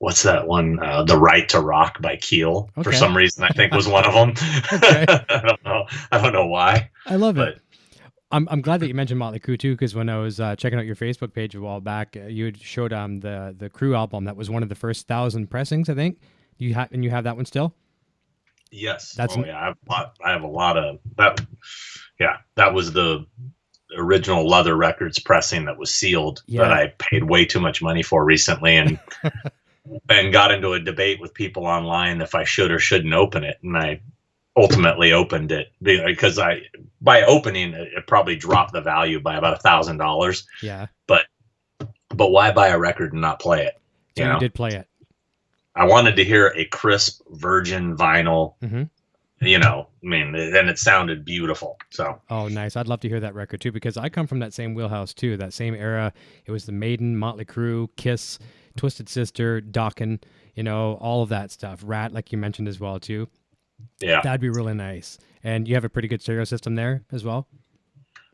what's that one? The Right to Rock by Keel. For Okay. some reason, I think was one of them. Okay. I don't know why. I love But it. I'm glad that you mentioned Motley Crue too, because when I was checking out your Facebook page a while back, you had showed the Crue album that was one of the first 1,000 pressings, I think. You have that one still? yes, That's yeah, I have a lot of that. Yeah, that was the original Leather Records pressing that was sealed that I paid way too much money for recently, and got into a debate with people online if I should or shouldn't open it, and I ultimately opened it because by opening it probably dropped the value by about $1,000. Yeah. But why buy a record and not play it? So you did play it. I wanted to hear a crisp virgin vinyl. Mm-hmm. And it sounded beautiful. So. Oh, nice. I'd love to hear that record too, because I come from that same wheelhouse too, that same era. It was the Maiden, Motley Crue, Kiss, Twisted Sister, Dokken, all of that stuff. Rat, like you mentioned as well too. Yeah. That'd be really nice. And you have a pretty good stereo system there as well?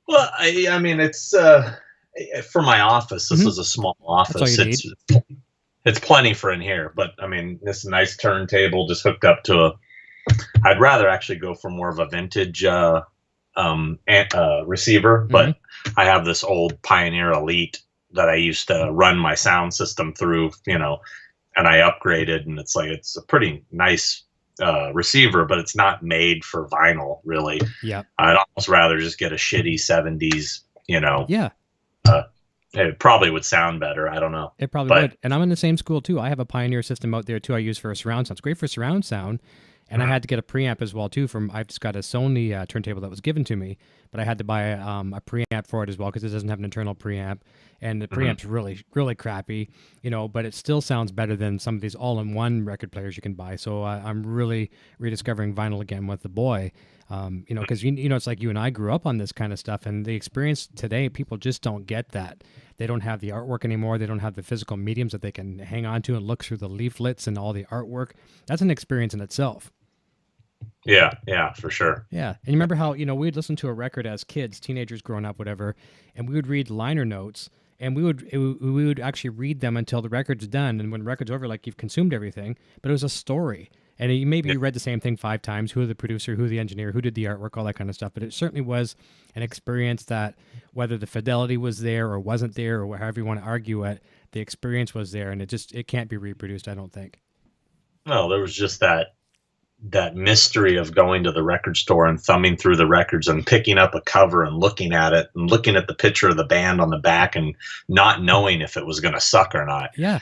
Well, I mean, it's for my office. This is a small office. That's all you need. It's plenty for in here, but I mean, this nice turntable just hooked up to I'd rather actually go for more of a vintage receiver, but I have this old Pioneer Elite that I used to run my sound system through, and I upgraded, and it's a pretty nice receiver, but it's not made for vinyl, really. Yeah. I'd almost rather just get a shitty 70s, Yeah. It probably would sound better. I don't know. It probably would. And I'm in the same school too. I have a Pioneer system out there too. I use for a surround sound. It's great for surround sound. And I had to get a preamp as well too. I've just got a Sony turntable that was given to me, but I had to buy a preamp for it as well because it doesn't have an internal preamp, and the preamp's really, really crappy, but it still sounds better than some of these all-in-one record players you can buy. So I'm really rediscovering vinyl again with the boy, because it's like you and I grew up on this kind of stuff, and the experience today, people just don't get that. They don't have the artwork anymore. They don't have the physical mediums that they can hang on to and look through the leaflets and all the artwork. That's an experience in itself. Yeah, for sure. Yeah. And you remember how, we'd listen to a record as kids, teenagers growing up, whatever, and we would read liner notes, and we would actually read them until the record's done. And when the record's over, like, you've consumed everything, but it was a story. And you read the same thing 5 times, who the producer, who the engineer, who did the artwork, all that kind of stuff. But it certainly was an experience that, whether the fidelity was there or wasn't there, or however you want to argue it, the experience was there, and it can't be reproduced, I don't think. No, there was just that mystery of going to the record store and thumbing through the records and picking up a cover and looking at it and looking at the picture of the band on the back and not knowing if it was going to suck or not. Yeah.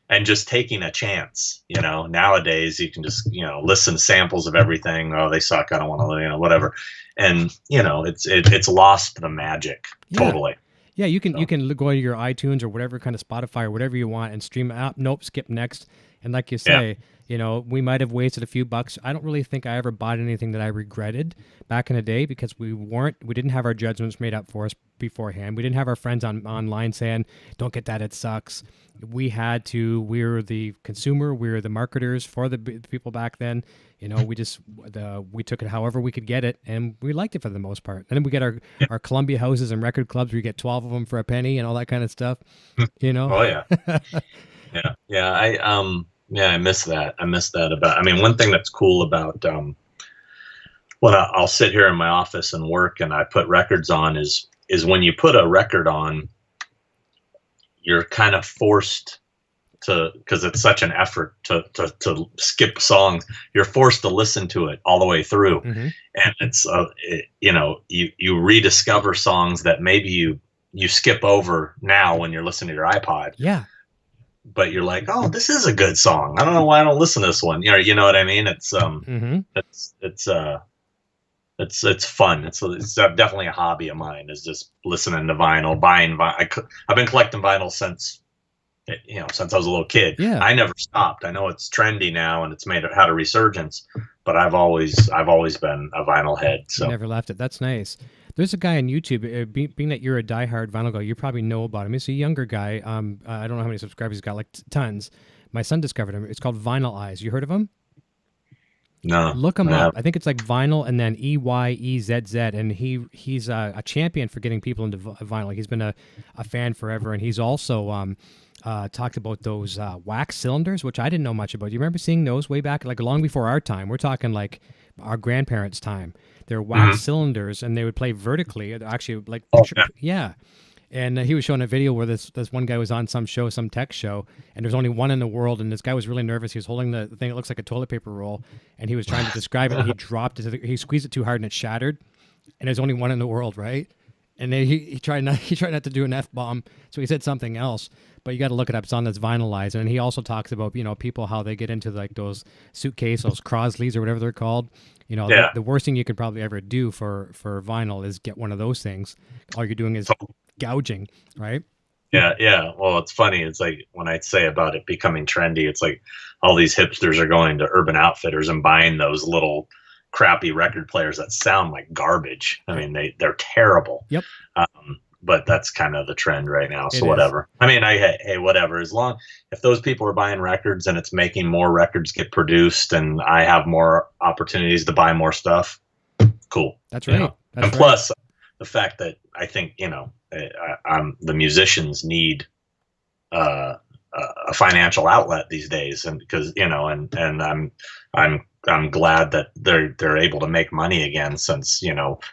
And just taking a chance. Nowadays you can just, listen to samples of everything. Oh, they suck. I don't want to, whatever. And, it's lost the magic totally. Yeah, you can go to your iTunes or whatever kind of Spotify or whatever you want and stream it out. Nope, skip next. And like you say, we might have wasted a few bucks. I don't really think I ever bought anything that I regretted back in the day because we didn't have our judgments made up for us beforehand. We didn't have our friends online saying, don't get that, it sucks. We were the consumer, we were the marketers for the people back then. We took it however we could get it, and we liked it for the most part. And then we get our Columbia houses and record clubs where you get 12 of them for a penny and all that kind of stuff, Oh yeah. Yeah. I miss that. One thing that's cool about when I'll sit here in my office and work and I put records on is when you put a record on, you're kind of forced to, because it's such an effort to skip songs, you're forced to listen to it all the way through. Mm-hmm. And it's you rediscover songs that maybe you skip over now when you're listening to your iPod. Yeah. But you're like, oh, this is a good song. I don't know why I don't listen to this one. You know what I mean? It's it's fun. It's definitely a hobby of mine. Is just listening to vinyl, buying vinyl. I've been collecting vinyl since I was a little kid. Yeah. I never stopped. I know it's trendy now and it's had a resurgence, but I've always been a vinyl head. So you never left it. That's nice. There's a guy on YouTube, being that you're a diehard vinyl guy, you probably know about him. He's a younger guy. I don't know how many subscribers he's got, like tons. My son discovered him. It's called Vinyl Eyes. You heard of him? No. Look him up. I think it's like vinyl and then EYEZZ, and he's a champion for getting people into vinyl. He's been a fan forever, and he's also talked about those wax cylinders, which I didn't know much about. You remember seeing those way back, like long before our time? We're talking like our grandparents' time. They're wax cylinders, and they would play vertically. Actually, like yeah. And he was showing a video where this one guy was on some show, some tech show, and there's only one in the world. And this guy was really nervous. He was holding the thing that looks like a toilet paper roll, and he was trying to describe it. And he dropped it. He squeezed it too hard, and it shattered. And there's only one in the world, right? And then he tried not to do an F-bomb, so he said something else. But you got to look it up. It's on this vinylized. And he also talks about, people, how they get into like those suitcase, those Crosleys or whatever they're called. The worst thing you could probably ever do for vinyl is get one of those things. All you're doing is gouging, right? Yeah. Well, it's funny. It's like when I say about it becoming trendy, it's like all these hipsters are going to Urban Outfitters and buying those little crappy record players that sound like garbage. I mean, they're terrible. Yep. But that's kind of the trend right now. So whatever. I mean, hey, whatever. If those people are buying records and it's making more records get produced and I have more opportunities to buy more stuff, cool. That's right. And plus the fact that I think, the musicians need a financial outlet these days, and because and I'm glad that they're able to make money again, since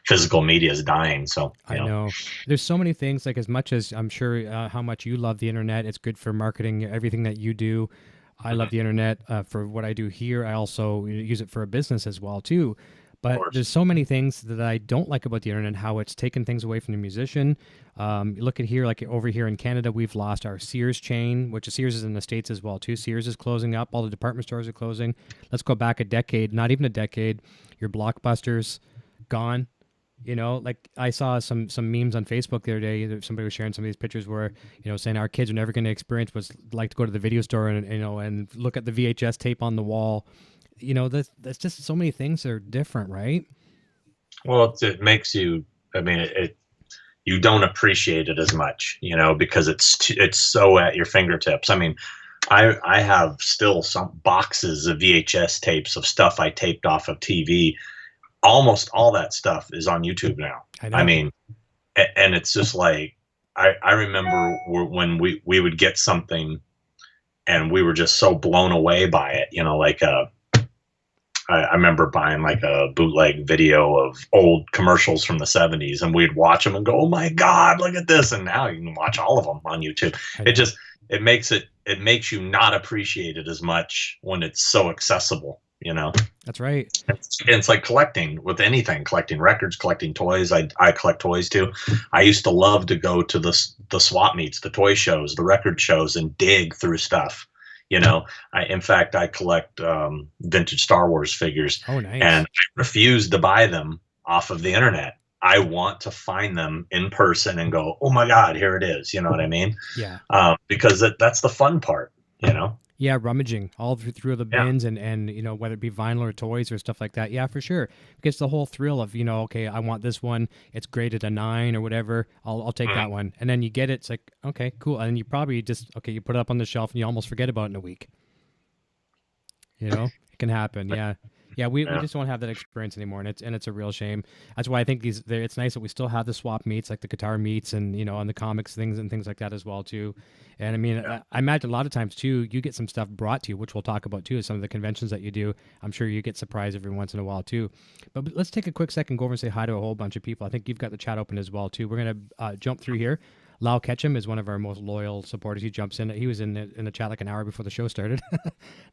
physical media is dying. So I know there's so many things, like as much as I'm sure how much you love the internet, it's good for marketing everything that you do. I love the internet for what I do here. I also use it for a business as well too. But there's so many things that I don't like about the internet, how it's taken things away from the musician. Look at here, like over here in Canada, we've lost our Sears chain, which Sears is in the States as well, too. Sears is closing up. All the department stores are closing. Let's go back a decade, not even a decade. Your Blockbusters, gone. Like I saw some memes on Facebook the other day. Somebody was sharing some of these pictures where, saying our kids are never going to experience what's like to go to the video store and look at the VHS tape on the wall. That's just so many things that are different, right? Well, it makes you, you don't appreciate it as much, because it's so at your fingertips. I mean, I have still some boxes of VHS tapes of stuff I taped off of TV. Almost all that stuff is on YouTube now. I mean, and it's just like, I remember when we would get something and we were just so blown away by it, I remember buying like a bootleg video of old commercials from the 70s, and we'd watch them and go, oh my God, look at this. And now you can watch all of them on YouTube. It makes you not appreciate it as much when it's so accessible, That's right. It's like collecting with anything, collecting records, collecting toys. I collect toys too. I used to love to go to the swap meets, the toy shows, the record shows, and dig through stuff. In fact, I collect vintage Star Wars figures. Oh, nice. And I refuse to buy them off of the internet. I want to find them in person and go, oh my God, here it is. You know what I mean? Yeah. Because that's the fun part, Yeah, rummaging all through the bins and whether it be vinyl or toys or stuff like that. Yeah, for sure. Because the whole thrill of, okay, I want this one. It's graded a 9 or whatever. I'll take that one. And then you get it. It's like, okay, cool. And you probably you put it up on the shelf and you almost forget about it in a week. It can happen. Yeah. Yeah, we just don't have that experience anymore, and it's a real shame. That's why I think it's nice that we still have the swap meets, like the guitar meets, and on the comics things and things like that as well too. And I mean, I imagine a lot of times too, you get some stuff brought to you, which we'll talk about too. Some of the conventions that you do, I'm sure you get surprised every once in a while too. But let's take a quick second, go over and say hi to a whole bunch of people. I think you've got the chat open as well too. We're gonna jump through here. Lyle Ketchum is one of our most loyal supporters. He jumps in. He was in the chat like an hour before the show started.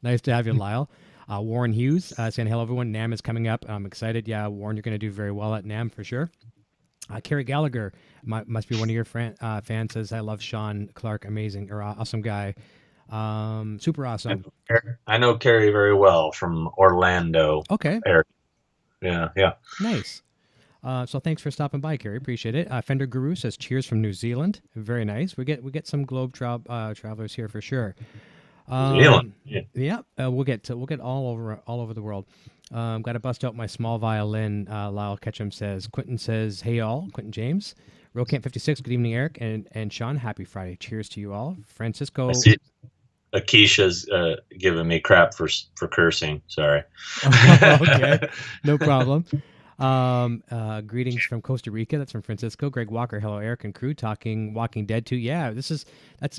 Nice to have you, Lyle. Warren Hughes saying hello, everyone. NAMM is coming up. I'm excited. Yeah, Warren, you're going to do very well at NAMM for sure. Carrie Gallagher must be one of your fans. Says, I love Sean Clark. Amazing or awesome guy. Super awesome. I know Carrie very well from Orlando. Okay. Yeah. Nice. So thanks for stopping by, Carrie. Appreciate it. Fender Guru says cheers from New Zealand. Very nice. We get some globe travelers here for sure. We'll get all over the world. Got to bust out my small violin. Lyle Ketchum says. Quentin says, hey all. Quentin James. Real Camp 56. Good evening, Eric and Sean. Happy Friday. Cheers to you all. Francisco. Akisha's giving me crap for cursing. Sorry. Okay, no problem. Greetings from Costa Rica. That's from Francisco. Greg Walker. Hello, Eric and crew. Talking Walking Dead too. Yeah,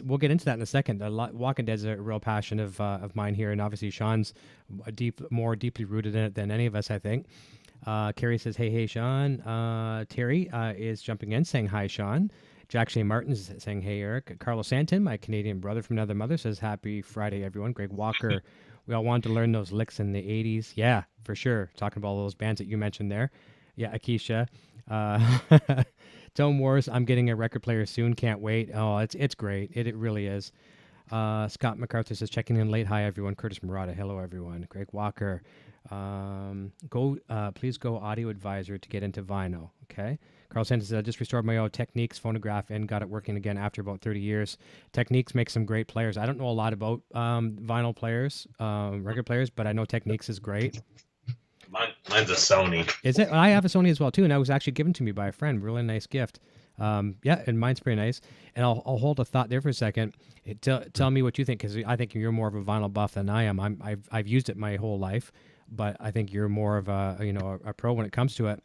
we'll get into that in a second. Walking Dead's a real passion of mine here, and obviously Sean's more deeply rooted in it than any of us, I think. Carrie says, hey, Sean. Terry is jumping in, saying hi, Sean. Jack Shea Martin is saying, hey, Eric. Carlo Santin, my Canadian brother from another mother, says, happy Friday, everyone. Greg Walker, we all wanted to learn those licks in the 80s. Yeah, for sure. Talking about all those bands that you mentioned there. Yeah, Akeisha. Tone Wars, I'm getting a record player soon. Can't wait. Oh, it's great. It really is. Scott MacArthur says, checking in late. Hi, everyone. Curtis Murata. Hello, everyone. Greg Walker. Please go Audio Advisor to get into vinyl. Okay. Carl Santos says, I just restored my old Techniques phonograph and got it working again after about 30 years. Techniques makes some great players. I don't know a lot about vinyl players, record players, but I know Techniques is great. Mine's a Sony. Is it? I have a Sony as well, too, and it was actually given to me by a friend. Really nice gift. Yeah, and mine's pretty nice. And I'll hold a thought there for a second. Tell me what you think, because I think you're more of a vinyl buff than I am. I've used it my whole life, but I think you're more of a pro when it comes to it.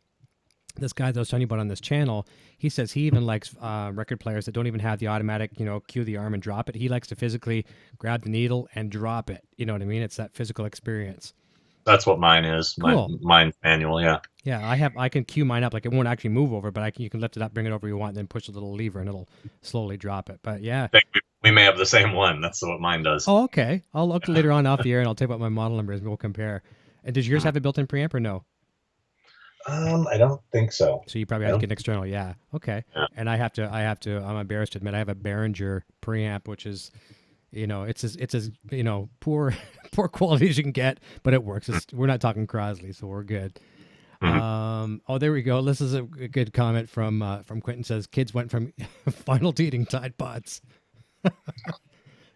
This guy that I was telling you about on this channel, he says he even likes record players that don't even have the automatic, cue the arm and drop it. He likes to physically grab the needle and drop it. You know what I mean? It's that physical experience. That's what mine is. Cool. Mine's manual, yeah. Yeah, I can cue mine up. Like, it won't actually move over, but you can lift it up, bring it over you want, and then push a little lever, and it'll slowly drop it. But yeah. I think we may have the same one. That's what mine does. Oh, okay. I'll look later on off the air, and I'll take what my model number is, and we'll compare. And does yours have a built-in preamp or no? I don't think so. So you probably have to get an external. Yeah. Okay. Yeah. And I have to, I'm embarrassed to admit, I have a Behringer preamp, which is, it's as poor quality as you can get, but it works. We're not talking Crosley, so we're good. Mm-hmm. There we go. This is a good comment from Quentin. Says kids went from final to eating Tide Pods.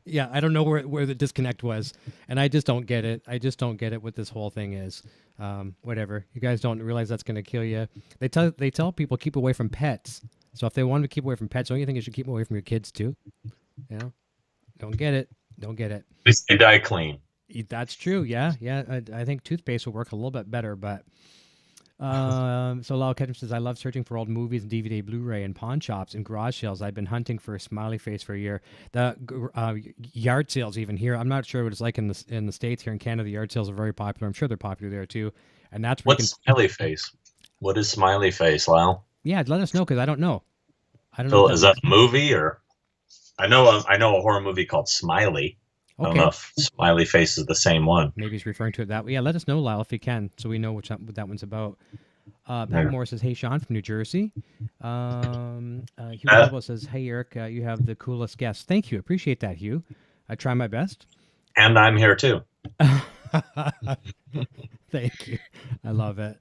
Yeah, I don't know where the disconnect was, and I just don't get it. I just don't get it what this whole thing is. Whatever. You guys don't realize that's going to kill you. They tell people keep away from pets. So if they want to keep away from pets, don't you think you should keep away from your kids too? Don't get it. Don't get it. At least they die clean. That's true. Yeah. I think toothpaste will work a little bit better, but. So Lyle Ketchum says, I love searching for old movies and DVD, Blu-ray, and pawn shops and garage sales. I've been hunting for a smiley face for a year. The yard sales even here. I'm not sure what it's like in the States. Here in Canada, the yard sales are very popular. I'm sure they're popular there too. And that's where smiley face? What is smiley face, Lyle? Yeah, let us know, because I don't know. Is that a movie, or I know a horror movie called Smiley. Okay. I don't know if Smiley Face is the same one. Maybe he's referring to it that way. Yeah, let us know, Lyle, if you can, so we know what that one's about. Pat Moore says, hey, Sean from New Jersey. Hugh Galbo says, hey, Eric, you have the coolest guest. Thank you. Appreciate that, Hugh. I try my best. And I'm here, too. Thank you. I love it.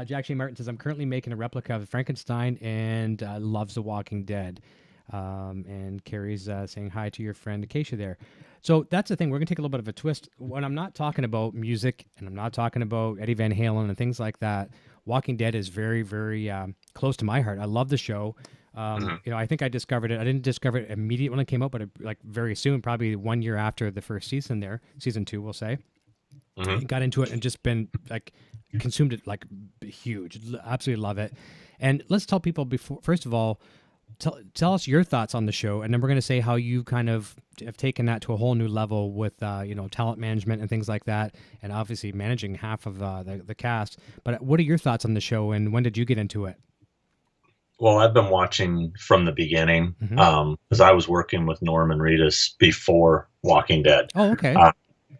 Jack Shea Martin says, I'm currently making a replica of Frankenstein and loves The Walking Dead. And Carrie's saying hi to your friend Acacia there. So that's the thing. We're going to take a little bit of a twist. When I'm not talking about music and I'm not talking about Eddie Van Halen and things like that, Walking Dead is very, very close to my heart. I love the show. I think I discovered it. I didn't discover it immediately when it came out, but very soon, probably 1 year after the first season there, season 2, we'll say. Got into it and just been consumed it huge. Absolutely love it. And let's tell people first of all, tell us your thoughts on the show, and then we're going to say how you kind of have taken that to a whole new level with talent management and things like that, and obviously managing half of the cast. But what are your thoughts on the show, and when did you get into it? Well, I've been watching from the beginning because I was working with Norman Reedus before Walking Dead. Oh, okay.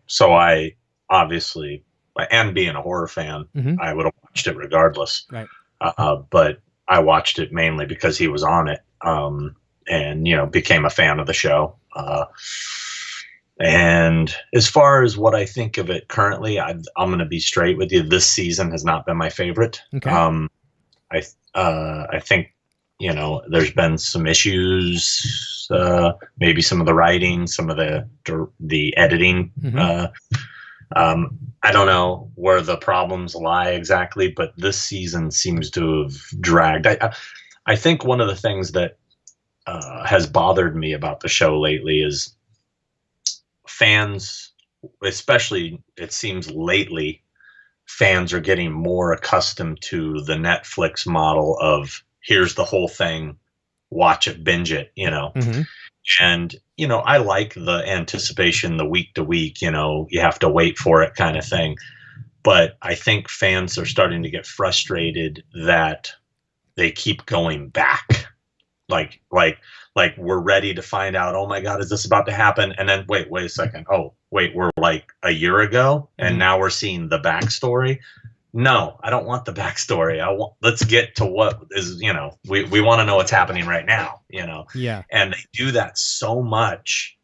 So I obviously, and being a horror fan, I would have watched it regardless. Right. But I watched it mainly because he was on it, and became a fan of the show. And as far as what I think of it currently, I'm going to be straight with you. This season has not been my favorite. Okay. I think there's been some issues, maybe some of the writing, some of the editing. I don't know where the problems lie exactly, but this season seems to have dragged. I think one of the things that has bothered me about the show lately is fans, especially it seems lately, fans are getting more accustomed to the Netflix model of here's the whole thing, watch it, binge it, Mm-hmm. And, I like the anticipation, the week to week, you have to wait for it kind of thing. But I think fans are starting to get frustrated that they keep going back. Like we're ready to find out, oh my God, is this about to happen? And then wait a second. Oh, wait, we're like a year ago and now we're seeing the backstory. No, I don't want the backstory. Let's get to what is, we want to know what's happening right now, Yeah. And they do that so much,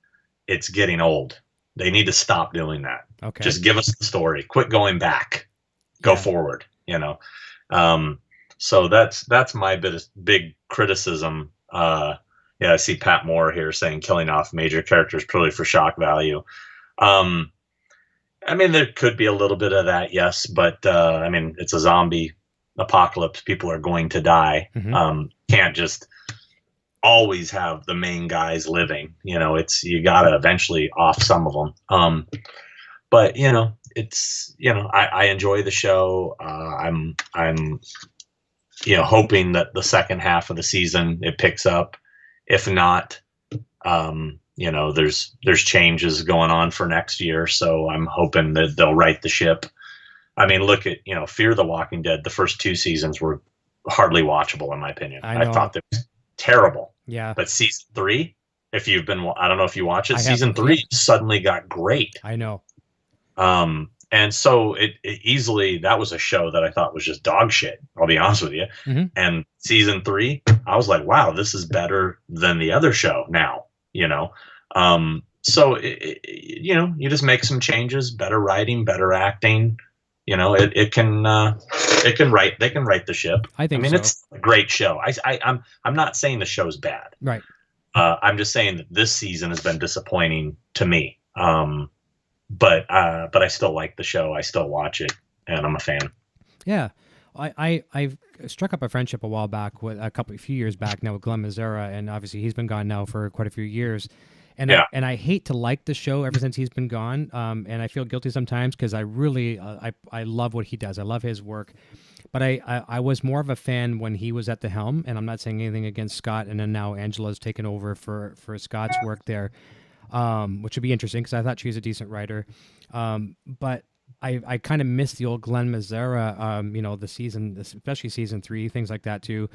it's getting old. They need to stop doing that. Okay. Just give us the story. Quit going back. Go Yeah. forward, So that's my big criticism. I see Pat Moore here saying killing off major characters purely for shock value. I mean, there could be a little bit of that, yes, but I mean, it's a zombie apocalypse. People are going to die. Mm-hmm. Can't just always have the main guys living. You gotta eventually off some of them. But it's I enjoy the show. I'm hoping that the second half of the season it picks up. If not, there's changes going on for next year, so I'm hoping that they'll right the ship. I mean, look at Fear the Walking Dead. The first 2 seasons were hardly watchable, in my opinion. I thought that was terrible. Yeah. But season 3, I don't know if you watch it. I Season haven't. 3 suddenly got great. I know. And so it easily, that was a show that I thought was just dog shit. I'll be honest with you. Mm-hmm. And season 3, I was like, wow, this is better than the other show now, So, you just make some changes, better writing, better acting, they can write the ship. I think mean, so. It's a great show. I'm not saying the show's bad. Right. I'm just saying that this season has been disappointing to me. But I still like the show. I still watch it, and I'm a fan. Yeah, I've struck up a friendship a while back with a few years back now with Glenn Mazzara, and obviously he's been gone now for quite a few years. And yeah. I hate to like the show ever since he's been gone. And I feel guilty sometimes because I really I love what he does. I love his work. But I was more of a fan when he was at the helm, and I'm not saying anything against Scott. And then now Angela's taken over for Scott's work there. Which would be interesting because I thought she was a decent writer. But I kind of miss the old Glenn Mazzara, the season, especially season 3, things like that too.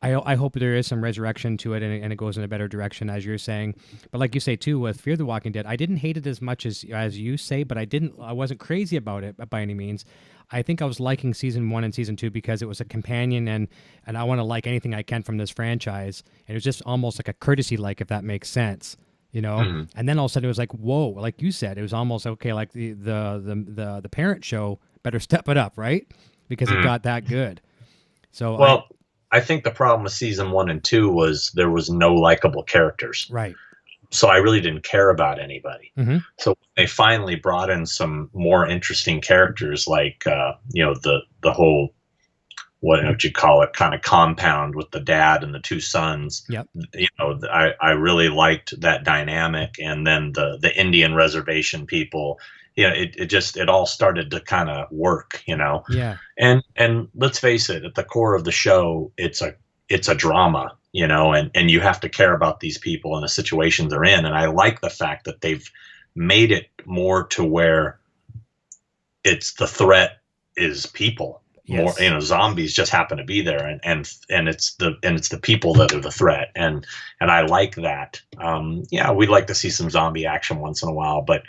I hope there is some resurrection to it and it goes in a better direction, as you're saying. But like you say too, with Fear the Walking Dead, I didn't hate it as much as you say, but I wasn't crazy about it by any means. I think I was liking season 1 and season 2 because it was a companion and I want to like anything I can from this franchise. And it was just almost like a courtesy, like, if that makes sense. Mm-hmm. And then all of a sudden it was like, whoa, like you said, it was almost okay, like the parent show better step it up, right? Because it got that good. So I think the problem with season 1 and 2 was there was no likable characters. Right. So I really didn't care about anybody. Mm-hmm. So they finally brought in some more interesting characters, like the whole, what would you call it, kind of compound with the dad and the 2 sons. Yep. I really liked that dynamic, and then the Indian reservation people. It all started to kind of work. Yeah. And let's face it, at the core of the show, it's a drama. And you have to care about these people and the situations they're in. And I like the fact that they've made it more to where it's the threat is people. Yes. More, zombies just happen to be there, and it's the people that are the threat, and I like that. We'd like to see some zombie action once in a while, but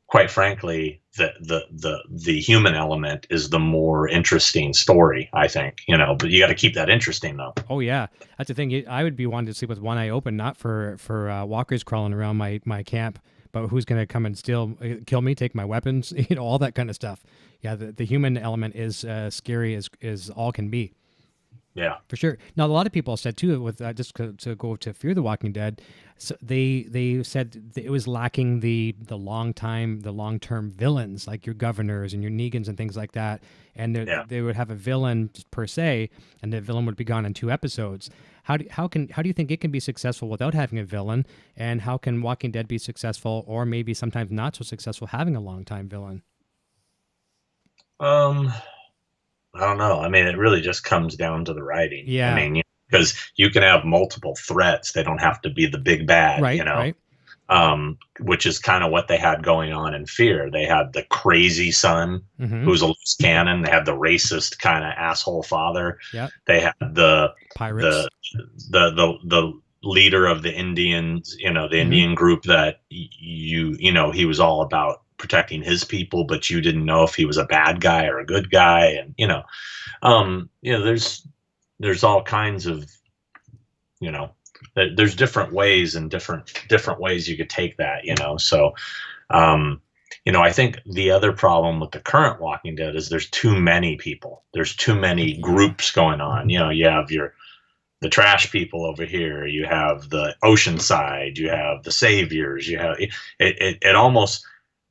quite frankly, the human element is the more interesting story, I think. But you got to keep that interesting, though. Oh yeah, that's the thing. I would be wanting to sleep with one eye open, not for walkers crawling around my camp, but who's going to come and kill me, take my weapons, all that kind of stuff. Yeah, the human element is scary as all can be. Yeah, for sure. Now, a lot of people said too, with just to go to Fear the Walking Dead, so they said that it was lacking the long-term villains, like your governors and your Negans and things like that, and they would have a villain per se, and the villain would be gone in 2 episodes. How do you think it can be successful without having a villain, and how can Walking Dead be successful, or maybe sometimes not so successful, having a long-time villain? Um, I don't know. I mean, it really just comes down to the writing. Yeah. I mean, because you can have multiple threats. They don't have to be the big bad, Right, you know, right. which is kind of what they had going on in Fear. They had the crazy son Mm-hmm. who's a loose cannon. They had the racist kind of asshole father. Yep. They had the Pirates. the leader of the Indians, you know, the Indian group that you know, he was all about protecting his people, but you didn't know if he was a bad guy or a good guy. And, you know, there's all kinds of, you know, there's different ways and different ways you could take that, you know? So, you know, I think the other problem with the current Walking Dead is there's too many people. There's too many groups going on. You know, you have the trash people over here, you have the Oceanside, you have the saviors, you have it almost,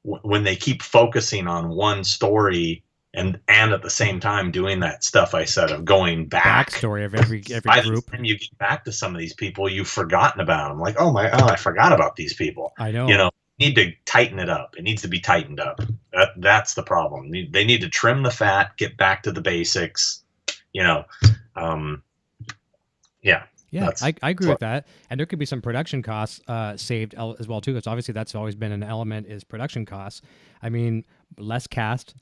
when they keep focusing on one story and at the same time doing that stuff I said of going back, backstory of every by group. the time you get back to some of these people, you've forgotten about them. Like, I forgot about these people. I know. You know, need to tighten it up. It needs to be tightened up. That's the problem. They need to trim the fat, get back to the basics. You know, yeah. Yeah, I agree with that. And there could be some production costs saved as well too, because obviously that's always been an element, is production costs. I mean, less cast,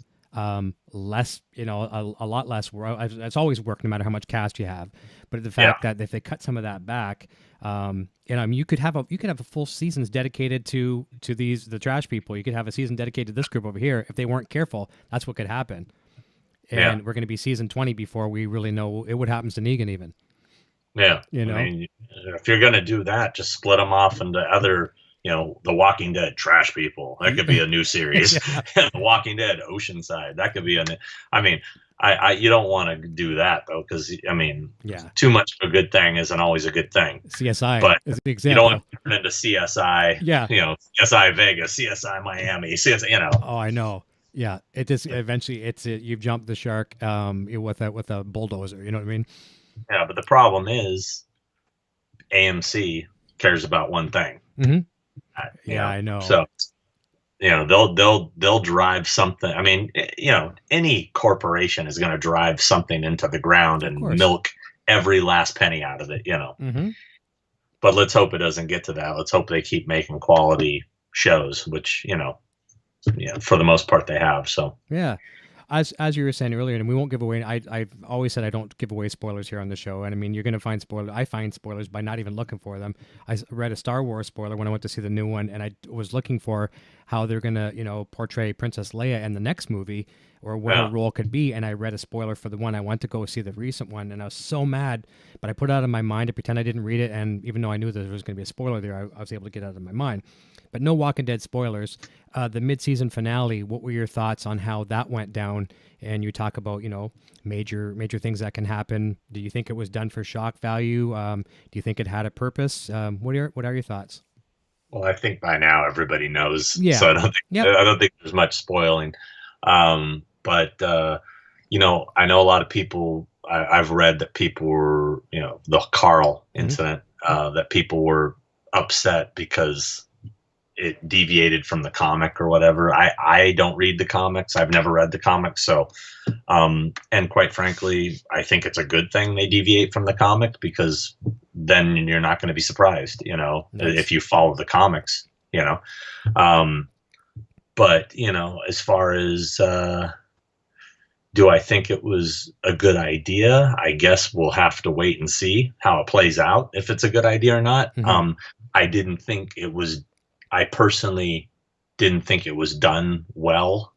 less, you know, a lot less. It's always worked no matter how much cast you have. But the fact that if they cut some of that back, you know, I mean, you could have a full seasons dedicated to the trash people. You could have a season dedicated to this group over here. If they weren't careful, that's what could happen. And we're going to be season 20 before we really know what happens to Negan even. Yeah, you know, I mean, if you're going to do that, just split them off into other, you know, The Walking Dead trash people. That could be a new series. The Walking Dead Oceanside. That could be I mean, you don't want to do that though, because I mean, too much of a good thing isn't always a good thing. CSI, but is the example. You don't want to turn into CSI. Yeah, you know, CSI Vegas, CSI Miami, CSI. You know. Oh, I know. Yeah, it just eventually you've jumped the shark with a bulldozer. You know what I mean? Yeah, but the problem is AMC cares about one thing. Mm-hmm. I know. So, you know, they'll drive something. I mean, you know, any corporation is going to drive something into the ground and milk every last penny out of it, you know. Mm-hmm. But let's hope it doesn't get to that. Let's hope they keep making quality shows, which, you know, for the most part they have. So, yeah. As you were saying earlier, and we won't give away. I've always said I don't give away spoilers here on the show, and I mean you're going to find spoilers. I find spoilers by not even looking for them. I read a Star Wars spoiler when I went to see the new one, and I was looking for how they're going to, you know, portray Princess Leia in the next movie, or what her role could be. And I read a spoiler for the one I went to go see, the recent one, and I was so mad, but I put it out of my mind to pretend I didn't read it, and even though I knew that there was going to be a spoiler there, I was able to get it out of my mind. But no Walking Dead spoilers. The mid-season finale, what were your thoughts on how that went down? And you talk about, you know, major things that can happen. Do you think it was done for shock value? Do you think it had a purpose? What are your thoughts? Well, I think by now everybody knows. Yeah. So I don't think there's much spoiling. But you know, I know a lot of people. I've read that people were, you know, the Carl incident, that people were upset because it deviated from the comic or whatever. I don't read the comics. I've never read the comics. So, and quite frankly, I think it's a good thing they deviate from the comic, because then you're not going to be surprised, you know, if you follow the comics, you know. But, you know, as far as, do I think it was a good idea? I guess we'll have to wait and see how it plays out, if it's a good idea or not. Mm-hmm. I personally didn't think it was done well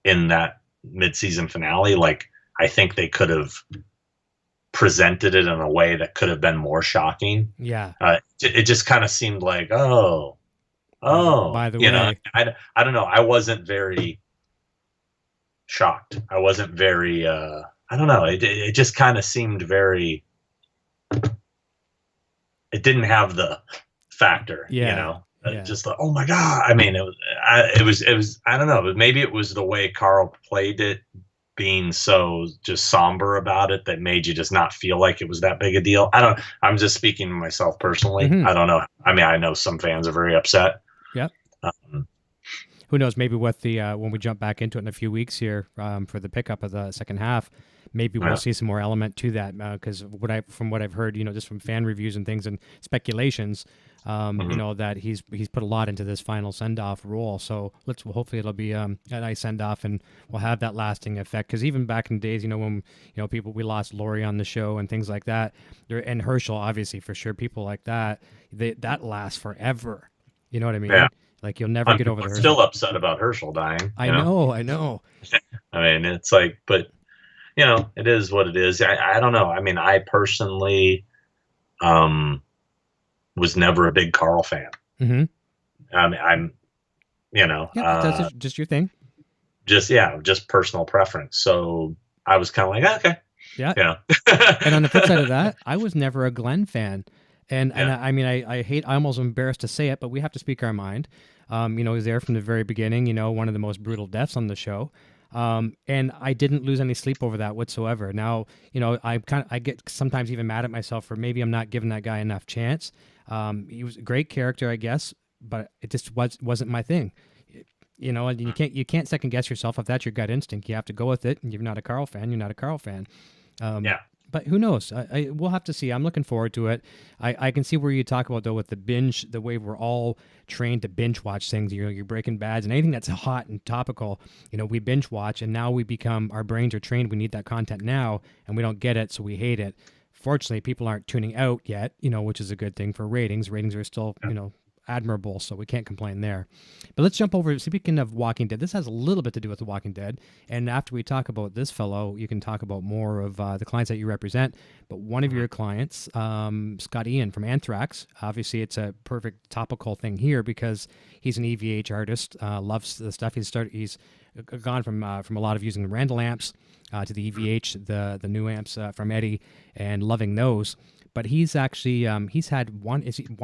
in that mid-season finale. Like, I think they could have presented it in a way that could have been more shocking. Yeah. It just kind of seemed like, by the way, know, I don't know. I wasn't very shocked. I wasn't very, I don't know. It just kind of seemed very, it didn't have the factor, you know. Just like, oh my God. I mean, it was, I don't know, maybe it was the way Carl played it, being so just somber about it, that made you just not feel like it was that big a deal. I'm just speaking to myself personally. Mm-hmm. I don't know. I mean, I know some fans are very upset. Yeah. who knows? Maybe with the when we jump back into it in a few weeks here for the pickup of the second half, maybe we'll see some more element to that. Because from what I've heard, just from fan reviews and things and speculations, that he's put a lot into this final send-off role. So hopefully it'll be a nice send-off and we'll have that lasting effect. Because even back in the days, when we lost Lori on the show and things like that, and Herschel, obviously, for sure, people like that, that lasts forever. You know what I mean? Yeah. Like you'll never get over the Herschel. Still upset about Herschel dying. I know. I mean, it's like, but it is what it is. I don't know. I mean, I personally was never a big Carl fan. Mm-hmm. I'm that's just your thing. Just personal preference. So I was kind of like, okay. Yeah. And on the flip side of that, I was never a Glenn fan. And I mean, I'm almost embarrassed to say it, but we have to speak our mind. He was there from the very beginning, one of the most brutal deaths on the show. And I didn't lose any sleep over that whatsoever. Now, I get sometimes even mad at myself for maybe I'm not giving that guy enough chance. He was a great character, I guess, but it just wasn't my thing. And you can't second guess yourself. If that's your gut instinct, you have to go with it. And you're not a Carl fan, you're not a Carl fan. But who knows? We'll have to see. I'm looking forward to it. I can see where you talk about, though, with the binge, the way we're all trained to binge watch things. Your Breaking Bads and anything that's hot and topical, we binge watch, and now our brains are trained. We need that content now, and we don't get it, so we hate it. Fortunately, people aren't tuning out yet, which is a good thing for ratings. Ratings are still, admirable, so we can't complain there. But let's jump over. Speaking of Walking Dead, this has a little bit to do with The Walking Dead, and after we talk about this fellow, you can talk about more of the clients that you represent. But one of your clients, Scott Ian from Anthrax, obviously it's a perfect topical thing here because he's an EVH artist, loves the stuff. He's gone from a lot of using the Randall amps to the EVH, the new amps from Eddie, and loving those. But he's actually he's had one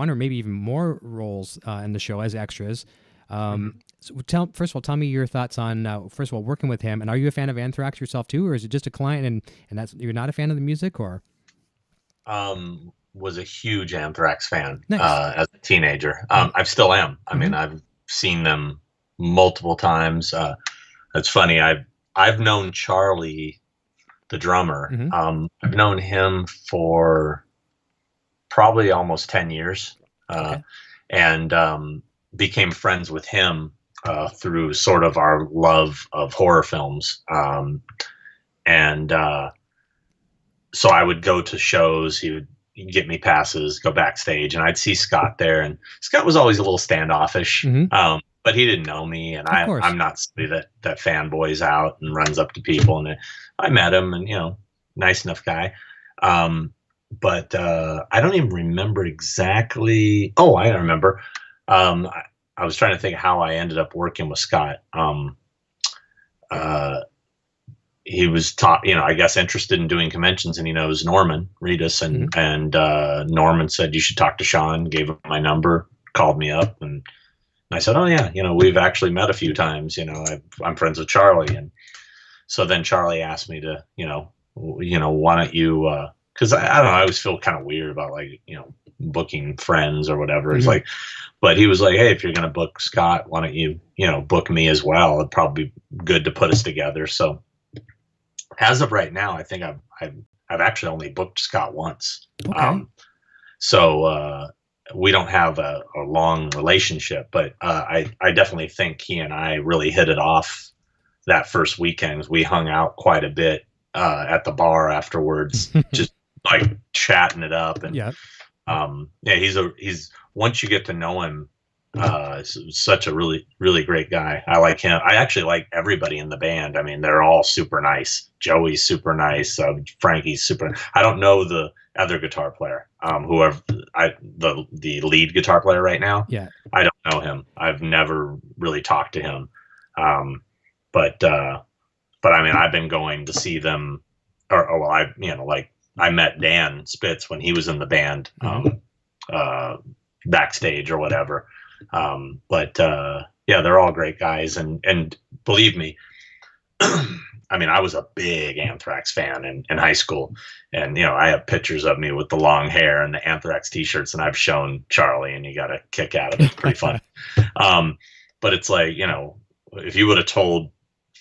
or maybe even more roles in the show as extras. So first of all, tell me your thoughts on first of all working with him. And are you a fan of Anthrax yourself too, or is it just a client and that's you're not a fan of the music, or? Was a huge Anthrax fan Nice. As a teenager. I still am. I mean, I've seen them multiple times. It's funny. I've known Charlie, the drummer. I've known him for probably almost 10 years, and became friends with him through sort of our love of horror films. So I would go to shows. He'd get me passes, go backstage, and I'd see Scott there. And Scott was always a little standoffish, but he didn't know me, and I'm not somebody that fanboys out and runs up to people. And I met him, and nice enough guy. But I don't even remember exactly. Oh, I remember. I was trying to think how I ended up working with Scott. He was I guess interested in doing conventions, and he knows Norman Reedus, and Norman said you should talk to Sean. Gave him my number, called me up, and I said, oh yeah, we've actually met a few times. I'm friends with Charlie, and so then Charlie asked me to, why don't you? Because I don't know, I always feel kind of weird about booking friends or whatever. It's like, but he was like, hey, if you're gonna book Scott, why don't you book me as well? It'd probably be good to put us together. So as of right now, I think I've actually only booked Scott once. Okay. So we don't have a long relationship, but I definitely think he and I really hit it off that first weekend. We hung out quite a bit at the bar afterwards, just like chatting it up. And he's once you get to know him, such a really, really great guy. I like him. I actually like everybody in the band. I mean, they're all super nice. Joey's super nice. Frankie's super. I don't know the other guitar player, the lead guitar player right now. Yeah, I don't know him. I've never really talked to him. But I mean, I've been going to see them, I met Dan Spitz when he was in the band, backstage or whatever. They're all great guys. And believe me, I mean, I was a big Anthrax fan in high school, and, I have pictures of me with the long hair and the Anthrax t-shirts, and I've shown Charlie, and you got a kick out of it. It's pretty fun. but it's like, if you would have told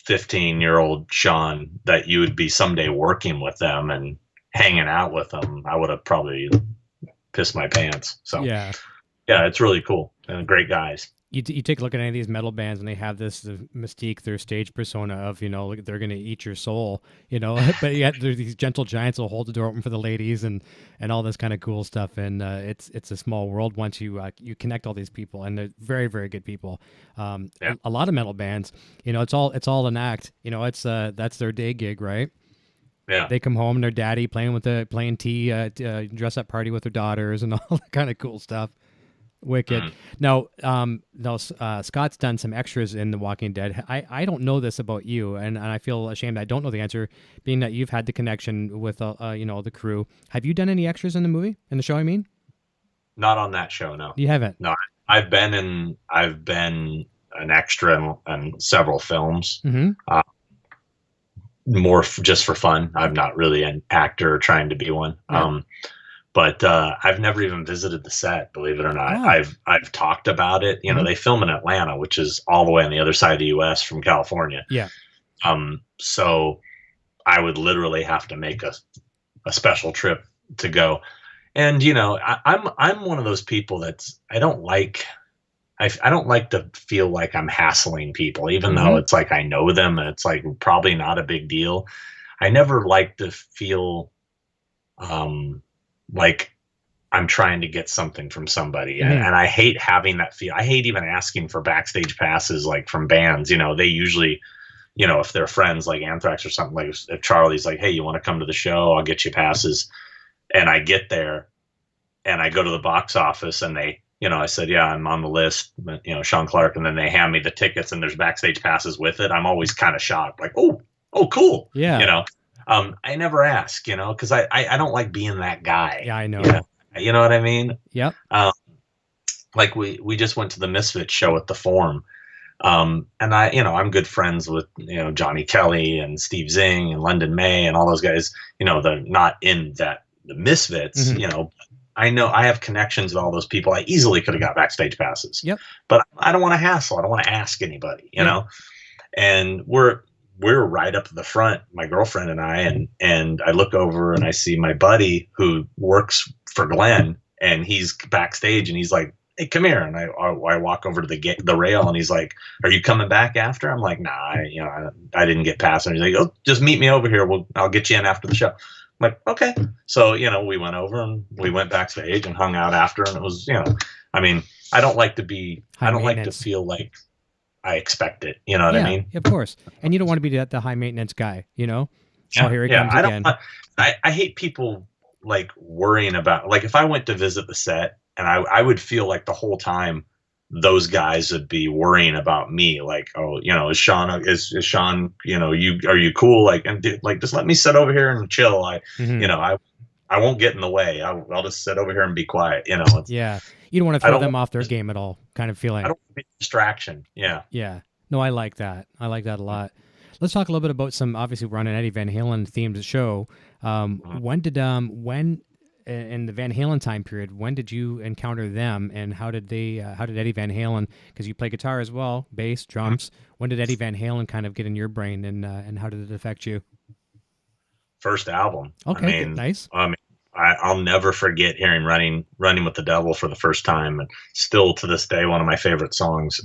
15-year-old Sean that you would be someday working with them and hanging out with them, I would have probably pissed my pants. So Yeah. yeah, it's really cool and great guys. You take a look at any of these metal bands, and they have this mystique, their stage persona of, like they're going to eat your soul, but yet there's these gentle giants will hold the door open for the ladies and all this kind of cool stuff. And it's a small world once you connect all these people, and they're very, very good people. A lot of metal bands, it's all an act. It's that's their day gig, right? Yeah. They come home and their daddy playing tea, dress up party with their daughters and all that kind of cool stuff. Wicked. Now, Scott's done some extras in The Walking Dead. I don't know this about you, and I feel ashamed I don't know the answer, being that you've had the connection with the crew. Have you done any extras in the show? I mean, not on that show. No, you haven't. No, I've been an extra in several films. Mm-hmm. More just for fun. I'm not really an actor trying to be one. Yeah. But I've never even visited the set, believe it or not. Oh. I've talked about it. They film in Atlanta, which is all the way on the other side of the U.S. from California. Yeah. So I would literally have to make a special trip to go. And I'm one of those people I don't like to feel like I'm hassling people, even though it's like I know them and it's like probably not a big deal. I never like to feel like I'm trying to get something from somebody. And I hate having that feel. I hate even asking for backstage passes, like from bands. They usually, if they're friends like Anthrax or something, like if Charlie's like, hey, you want to come to the show? I'll get you passes. And I get there and I go to the box office and they, I said, yeah, I'm on the list, Sean Clark. And then they hand me the tickets and there's backstage passes with it. I'm always kind of shocked, like, oh, cool. Yeah. I never ask, because I don't like being that guy. Yeah, I know. You know what I mean? Yep. Like we just went to the Misfits show at the Forum. And I'm good friends with, Johnny Kelly and Steve Zing and London May and all those guys, they're not in the Misfits, I know I have connections with all those people. I easily could have got backstage passes. Yep. But I don't want to hassle. I don't want to ask anybody, and we're right up at the front, my girlfriend and I, and I look over and I see my buddy who works for Glenn, and he's backstage and he's like, hey, come here. And I walk over to the rail and he's like, are you coming back after? I'm like, nah, I didn't get past. And he's like, oh, just meet me over here. I'll get you in after the show. I'm like, okay. So, we went over and we went backstage and hung out after. And it was, I don't like to feel like I expect it. You know what I mean? Of course. And you don't want to be the high maintenance guy, Oh, here he comes again. I hate people like worrying about, like if I went to visit the set and I would feel like the whole time those guys would be worrying about me. Like, oh, is Sean, are you cool? Like, and like, just let me sit over here and chill. I won't get in the way. I'll just sit over here and be quiet. Yeah. You don't want to throw them off their game at all, kind of feeling. I don't want to be a distraction. Yeah. Yeah. No, I like that. I like that a lot. Let's talk a little bit about obviously we're on an Eddie Van Halen themed show. When in the Van Halen time period, when did you encounter them, and how did Eddie Van Halen, because you play guitar as well, bass, drums, when did Eddie Van Halen kind of get in your brain, and how did it affect you? First album. Okay, nice. I'll never forget hearing Running with the Devil for the first time, and still to this day, one of my favorite songs.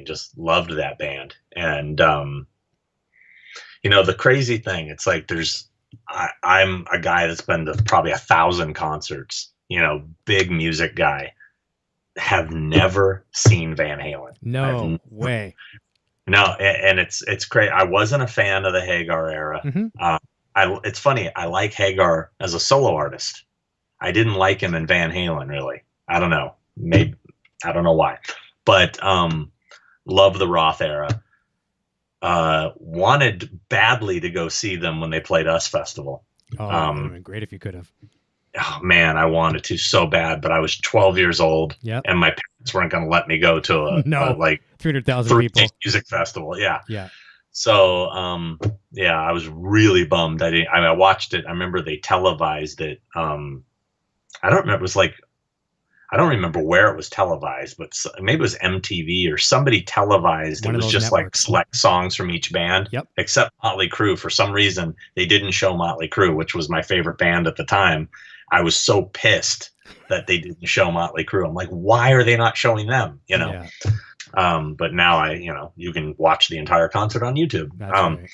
Just loved that band. And, the crazy thing, it's like I'm a guy that's been to probably 1,000 concerts, big music guy, have never seen Van Halen. No way. No. And it's great. I wasn't a fan of the Hagar era. It's funny. I like Hagar as a solo artist. I didn't like him in Van Halen, really. I don't know. Maybe, I don't know why, but, love the Roth era. Wanted badly to go see them when they played Us Festival. Oh, that would have been great if you could have. Oh man, I wanted to so bad, but I was 12 years old, and my parents weren't going to let me go to a like 300,000 people music festival. Yeah. So, I was really bummed. I watched it. I remember they televised it. I don't remember. It was like, I don't remember where it was televised, but maybe it was MTV or somebody televised. One it of was those just networks. like select songs from each band, Yep. except Motley Crue. For some reason, they didn't show Motley Crue, which was my favorite band at the time. I was so pissed that they didn't show Motley Crue. I'm like, why are they not showing them? You know. Yeah. But now you can watch the entire concert on YouTube. That's right.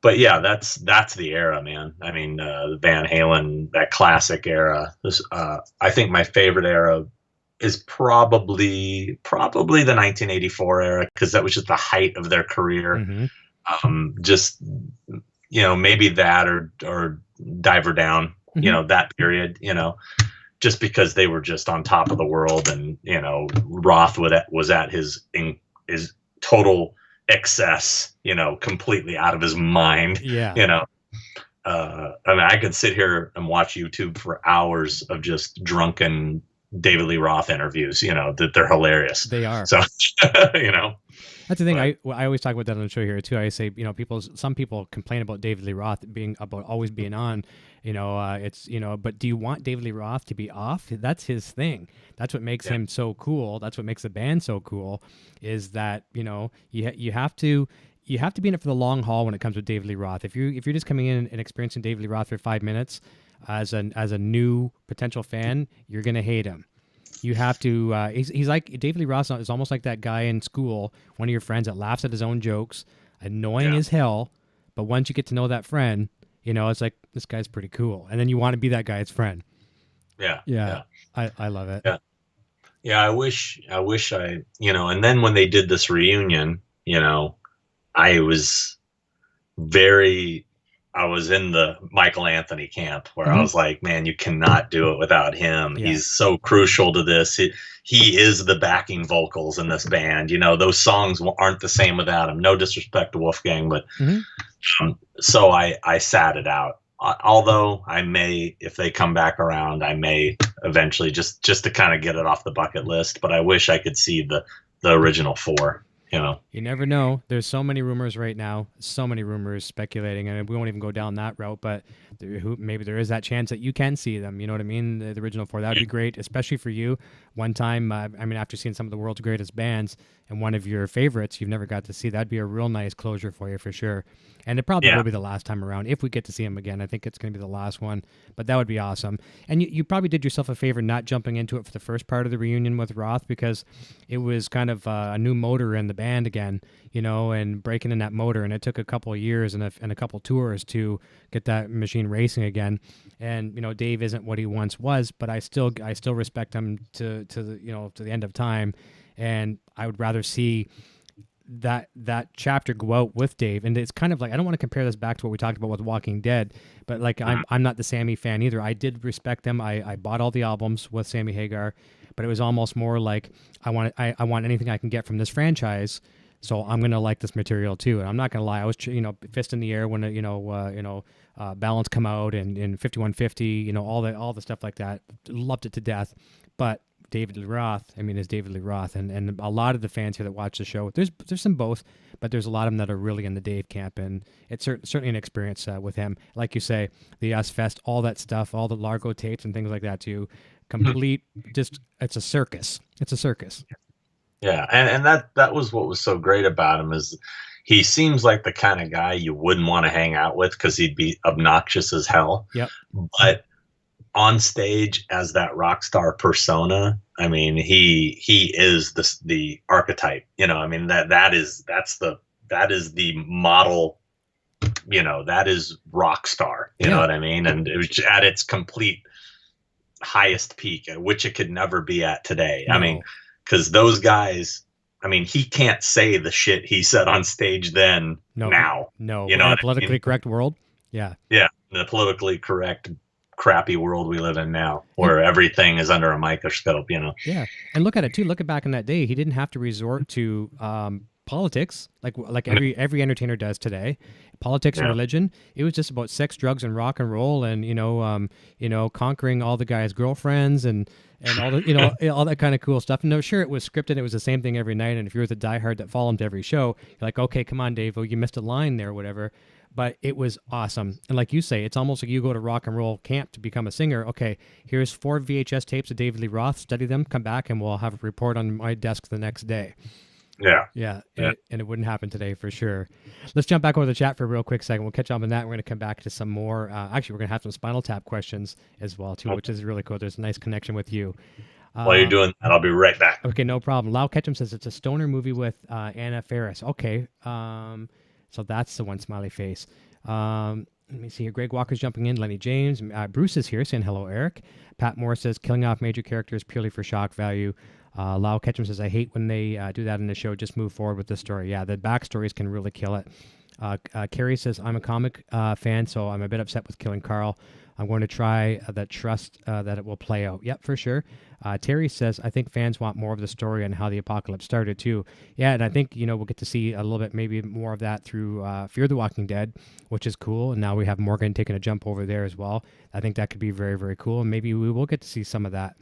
But yeah, that's the era, man. I mean, the Van Halen, that classic era. I think my favorite era is probably the 1984 era, because that was just the height of their career. Mm-hmm. Just maybe that or Diver Down. Mm-hmm. That period. Just because they were just on top of the world, and Roth was at his total excess, completely out of his mind. Yeah. I mean, I could sit here and watch YouTube for hours of just drunken David Lee Roth interviews, that they're hilarious. They are. So, That's the thing. I always talk about that on the show here too. I say, some people complain about David Lee Roth always being on, but do you want David Lee Roth to be off? That's his thing. That's what makes him so cool. That's what makes the band so cool, is that, you have to be in it for the long haul when it comes with David Lee Roth. If you're just coming in and experiencing David Lee Roth for 5 minutes as a new potential fan, you're going to hate him. You have to, he's like, David Lee Roth is almost like that guy in school, one of your friends that laughs at his own jokes, annoying as hell, but once you get to know that friend, it's like, this guy's pretty cool. And then you want to be that guy's friend. Yeah. I love it. Yeah. I wish and then when they did this reunion, I was in the Michael Anthony camp where I was like, man, you cannot do it without him. Yeah. He's so crucial to this. He is the backing vocals in this band. Those songs aren't the same without him. No disrespect to Wolfgang, but so I sat it out. Although I may, if they come back around, I may eventually just to kind of get it off the bucket list. But I wish I could see the original four. You never know. There's so many rumors right now, so many rumors speculating, and we won't even go down that route, but maybe there is that chance that you can see them. You know what I mean? The original four. That would be great, especially for you. One time, after seeing some of the world's greatest bands and one of your favorites you've never got to see, that'd be a real nice closure for you for sure. And it probably will be the last time around. If we get to see him again, I think it's going to be the last one, but that would be awesome. And you probably did yourself a favor not jumping into it for the first part of the reunion with Roth, because it was kind of a new motor in the band again, and breaking in that motor. And it took a couple of years and a couple tours to get that machine racing again. And, Dave isn't what he once was, but I still respect him to the end of time. And I would rather see that chapter go out with Dave. And it's kind of like, I don't want to compare this back to what we talked about with Walking Dead, but like I'm not the Sammy fan either. I did respect them. I bought all the albums with Sammy Hagar, but it was almost more like I want anything I can get from this franchise, so I'm gonna like this material too. And I'm not gonna lie, I was fist in the air when Balance come out and 5150, all the stuff like that. Loved it to death, but David Lee Roth, is David Lee Roth, and a lot of the fans here that watch the show, there's some both, but there's a lot of them that are really in the Dave camp, and it's certainly an experience with him. Like you say, the US Fest, all that stuff, all the Largo tapes and things like that too, complete, just, it's a circus. It's a circus. Yeah, and that was what was so great about him, is he seems like the kind of guy you wouldn't want to hang out with because he'd be obnoxious as hell. Yep. But on stage as that rock star persona, he is the archetype. That is the model. That is rock star. You know what I mean? And it was at its complete highest peak, which it could never be at today. No. Because those guys, he can't say the shit he said on stage then. Now. No. In a politically correct world. Yeah. Yeah. The politically correct crappy world we live in now, where everything is under a microscope, Yeah. And look at it too. Look back in that day, he didn't have to resort to politics like every entertainer does today. Politics and religion. It was just about sex, drugs, and rock and roll, and conquering all the guys' girlfriends and all the all that kind of cool stuff. And no, sure, it was scripted. It was the same thing every night. And if you were the diehard that followed him to every show, you're like, okay, come on, Dave, you missed a line there, or whatever. but it was awesome. And like you say, it's almost like you go to rock and roll camp to become a singer. Okay, here's 4 VHS tapes of David Lee Roth. Study them, come back, and we'll have a report on my desk the next day. Yeah. And it wouldn't happen today for sure. Let's jump back over the chat for a real quick second. We'll catch up on that. We're going to come back to some more. Actually, we're going to have some Spinal Tap questions as well, too, which is really cool. There's a nice connection with you. While you're doing that, I'll be right back. Okay, no problem. Lau Ketchum says it's a stoner movie with Anna Faris. Okay. So that's the one, smiley face. Let me see here. Greg Walker's jumping in. Lenny James. Bruce is here saying hello, Eric. Pat Moore says killing off major characters purely for shock value. Lau Ketchum says, I hate when they do that in the show. Just move forward with the story. Yeah, the backstories can really kill it. Carrie says, I'm a comic fan, so I'm a bit upset with killing Carl. I'm going to try that trust that it will play out. Yep, for sure. Terry says, I think fans want more of the story and how the apocalypse started, too. Yeah, and I think, we'll get to see a little bit, maybe more of that through Fear the Walking Dead, which is cool. And now we have Morgan taking a jump over there as well. I think that could be very, very cool. And maybe we will get to see some of that.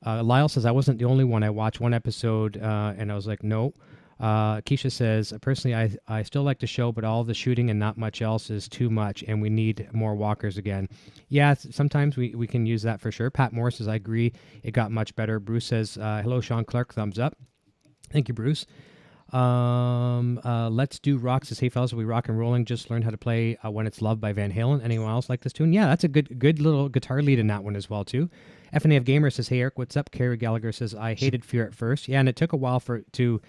Lyle says, I wasn't the only one. I watched one episode and I was like, no. Keisha says, personally, I still like the show, but all the shooting and not much else is too much, and we need more walkers again. Yeah, sometimes we can use that for sure. Pat Moore says, I agree. It got much better. Bruce says, hello, Sean Clark. Thumbs up. Thank you, Bruce. Let's Do Rock says, hey, fellas, we rock and rolling. Just learned how to play When It's Loved by Van Halen. Anyone else like this tune? Yeah, that's a good little guitar lead in that one as well, too. FNAF Gamer says, hey, Eric, what's up? Carrie Gallagher says, I hated Fear at first. Yeah, and it took a while to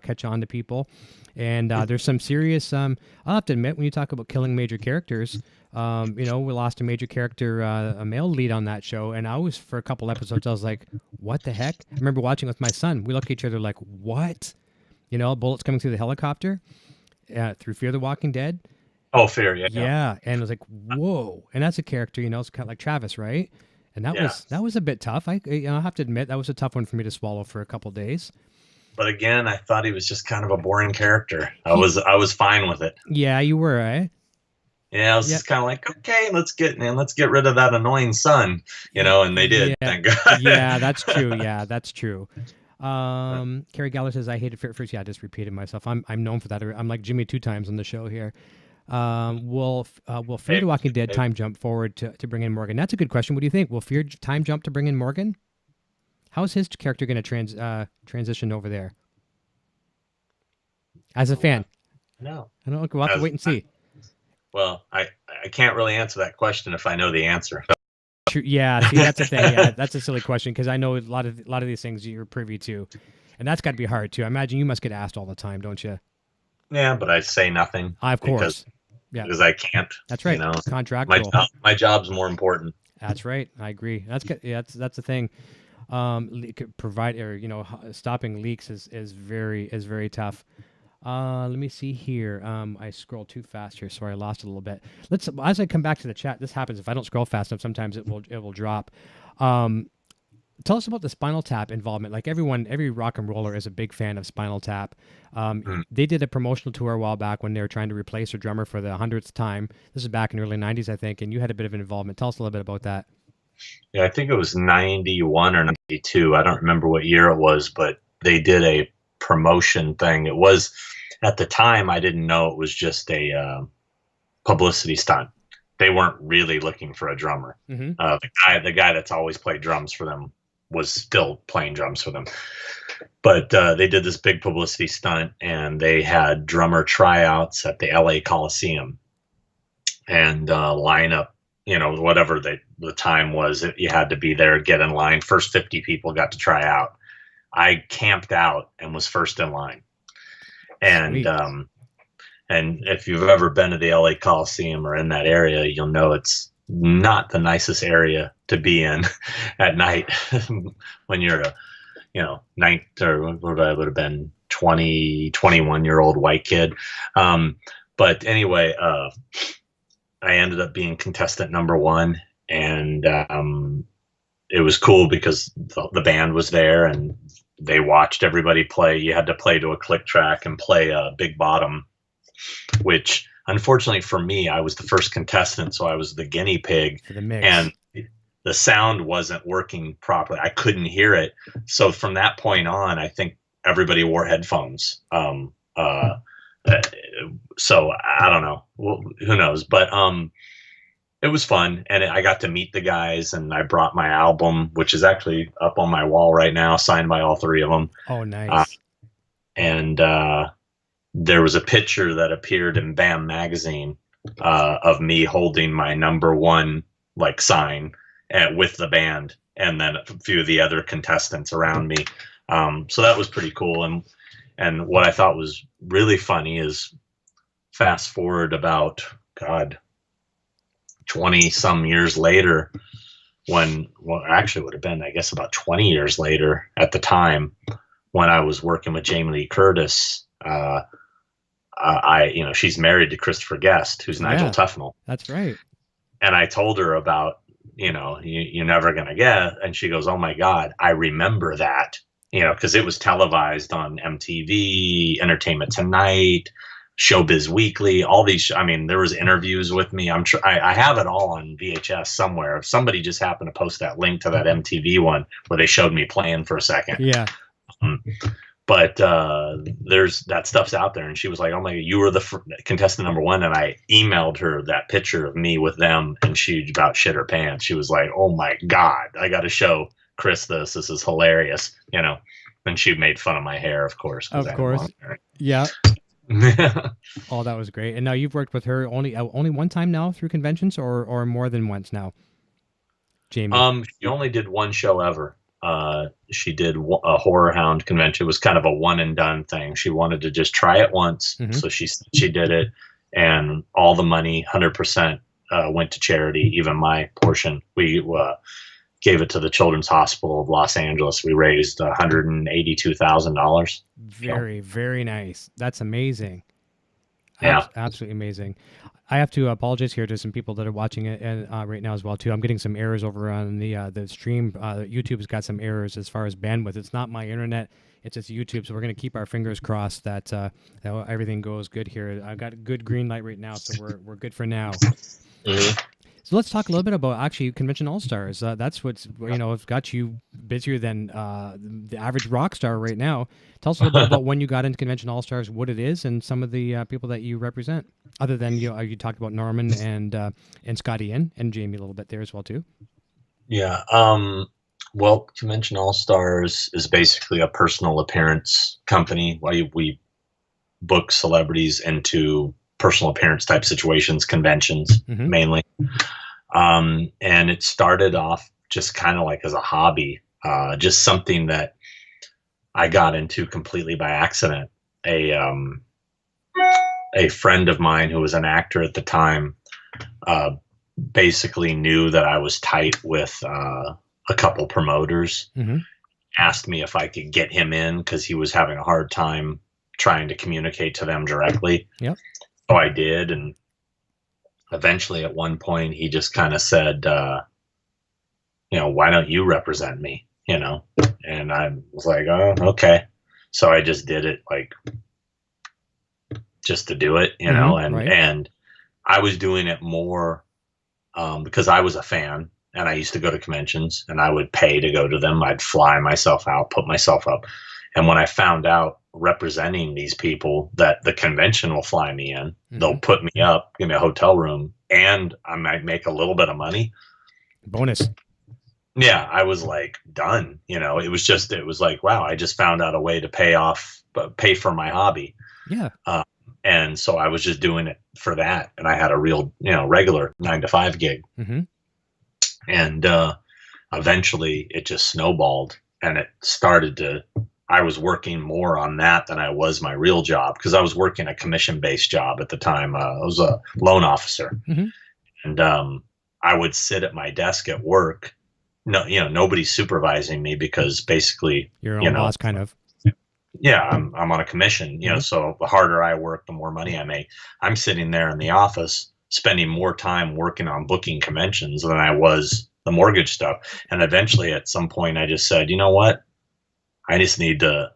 catch on to people. And there's some serious, I'll have to admit, when you talk about killing major characters, we lost a major character, a male lead on that show. And I was, for a couple episodes, I was like, what the heck? I remember watching with my son. We look at each other like, what? Bullets coming through the helicopter, through Fear the Walking Dead. Oh, Fear, yeah. Yeah, and it was like, whoa. And that's a character, it's kind of like Travis, right? And that was a bit tough. I have to admit, that was a tough one for me to swallow for a couple days. But again, I thought he was just kind of a boring character. I was fine with it. Yeah, you were, eh? Yeah, I was just kind of like, okay, let's get rid of that annoying son, and they did. Yeah. Thank God. Yeah, that's true. Yeah, that's true. Carrie Gallagher says, I hated Fear at first. Yeah, I just repeated myself. I'm known for that. I'm like Jimmy 2 times on the show here. Will Fear the Walking Dead time jump forward to bring in Morgan? That's a good question. What do you think? Will Fear time jump to bring in Morgan? How is his character going to transition over there? As a fan, no, I don't know. We'll have to wait and see. Well, I can't really answer that question if I know the answer. True. Yeah, see, that's the thing. Yeah, that's a silly question because I know a lot of these things you're privy to, and that's got to be hard too. I imagine you must get asked all the time, don't you? Yeah, but I say nothing. Of course. Because I can't. That's right. Contractual. My job's more important. That's right. I agree. That's good. Yeah, that's the thing. Stopping leaks is very tough. Let me see here. I scrolled too fast here. Sorry, I lost it a little bit. As I come back to the chat, this happens if I don't scroll fast enough. Sometimes it will drop. Tell us about the Spinal Tap involvement. Like every rock and roller is a big fan of Spinal Tap. They did a promotional tour a while back when they were trying to replace their drummer for the 100th time. This is back in the early 90s, I think, and you had a bit of an involvement. Tell us a little bit about that. Yeah, I think it was 91 or 92. I don't remember what year it was, but they did a promotion thing. It was, at the time, I didn't know it was just a publicity stunt. They weren't really looking for a drummer. Mm-hmm. The guy that's always played drums for them was still playing drums for them. But they did this big publicity stunt, and they had drummer tryouts at the LA Coliseum, and line up, whatever the time was, you had to be there, get in line. First 50 people got to try out. I camped out and was first in line. And and if you've ever been to the LA Coliseum or in that area, you'll know it's not the nicest area to be in at night when you're a, ninth or what I would have been 20, 21-year-old white kid. But anyway, I ended up being contestant number 1, and it was cool because the band was there and they watched everybody play. You had to play to a click track and play a Big Bottom, which unfortunately for me, I was the first contestant, so I was the guinea pig, for the mix. And the sound wasn't working properly. I couldn't hear it. So from that point on, I think everybody wore headphones. so I don't know. Well, who knows? But it was fun, and I got to meet the guys, and I brought my album, which is actually up on my wall right now, signed by all three of them. Oh, nice. And there was a picture that appeared in BAM magazine of me holding my #1 like sign with the band, and then a few of the other contestants around me. So that was pretty cool. And what I thought was really funny is fast forward about, God, 20 some years later, actually would have been, I guess, about 20 years later at the time, when I was working with Jamie Lee Curtis. She's married to Christopher Guest, who's Nigel Tufnell. That's right. And I told her about, you're never going to get, and she goes, oh my God, I remember that, because it was televised on MTV, Entertainment Tonight, Showbiz Weekly, all these. I mean, there was interviews with me. I'm sure I have it all on VHS somewhere. If somebody just happened to post that link to that MTV one where they showed me playing for a second. Yeah. But there's that stuff's out there, and she was like, "Oh my, you were the contestant #1," and I emailed her that picture of me with them, and she about shit her pants. She was like, "Oh my God, I got to show Chris this. This is hilarious," And she made fun of my hair, of course. Of course, yeah. Oh, that was great. And now you've worked with her only one time now through conventions, or more than once now, Jamie? She only did one show ever. She did a Horror Hound convention. It was kind of a one and done thing. She wanted to just try it once. Mm-hmm. So she did it, and all the money, 100%, went to charity. Even my portion, we gave it to the Children's Hospital of Los Angeles. We raised $182,000. Very, very nice. That's amazing. Yeah, absolutely amazing. I have to apologize here to some people that are watching it right now as well too. I'm getting some errors over on the stream. YouTube's got some errors as far as bandwidth. It's not my internet; it's just YouTube. So we're going to keep our fingers crossed that everything goes good here. I've got a good green light right now, so we're good for now. Mm-hmm. So let's talk a little bit about actually Convention All-Stars. That's what's it's got you busier than the average rock star right now. Tell us a little bit about when you got into Convention All-Stars, what it is, and some of the people that you represent. Other than you talked about Norman and Scotty and Jamie a little bit there as well too. Yeah. Well, Convention All-Stars is basically a personal appearance company. We book celebrities into personal appearance type situations, conventions, mm-hmm. mainly. And it started off just kind of like as a hobby, just something that I got into completely by accident. A friend of mine who was an actor at the time basically knew that I was tight with a couple promoters, mm-hmm. asked me if I could get him in because he was having a hard time trying to communicate to them directly. Yep. So I did, and eventually at one point he just kind of said, why don't you represent me? And I was like, oh, okay. So I just did it like just to do it, mm-hmm, and I was doing it more because I was a fan and I used to go to conventions and I would pay to go to them. I'd fly myself out, put myself up. And when I found out representing these people that the convention will fly me in, mm-hmm. they'll put me up, give me a hotel room, and I might make a little bit of money. Bonus. Yeah, I was like done. It was like, wow, I just found out a way to pay for my hobby. Yeah. And so I was just doing it for that. And I had a real, regular 9-to-5 gig. Mm-hmm. And eventually it just snowballed, and it started I was working more on that than I was my real job, because I was working a commission-based job at the time. I was a loan officer, mm-hmm. and I would sit at my desk at work. No, nobody's supervising me because basically, your own boss, kind of. Yeah, I'm on a commission. Mm-hmm. So the harder I work, the more money I make. I'm sitting there in the office, spending more time working on booking conventions than I was the mortgage stuff. And eventually, at some point, I just said, you know what? I just need to,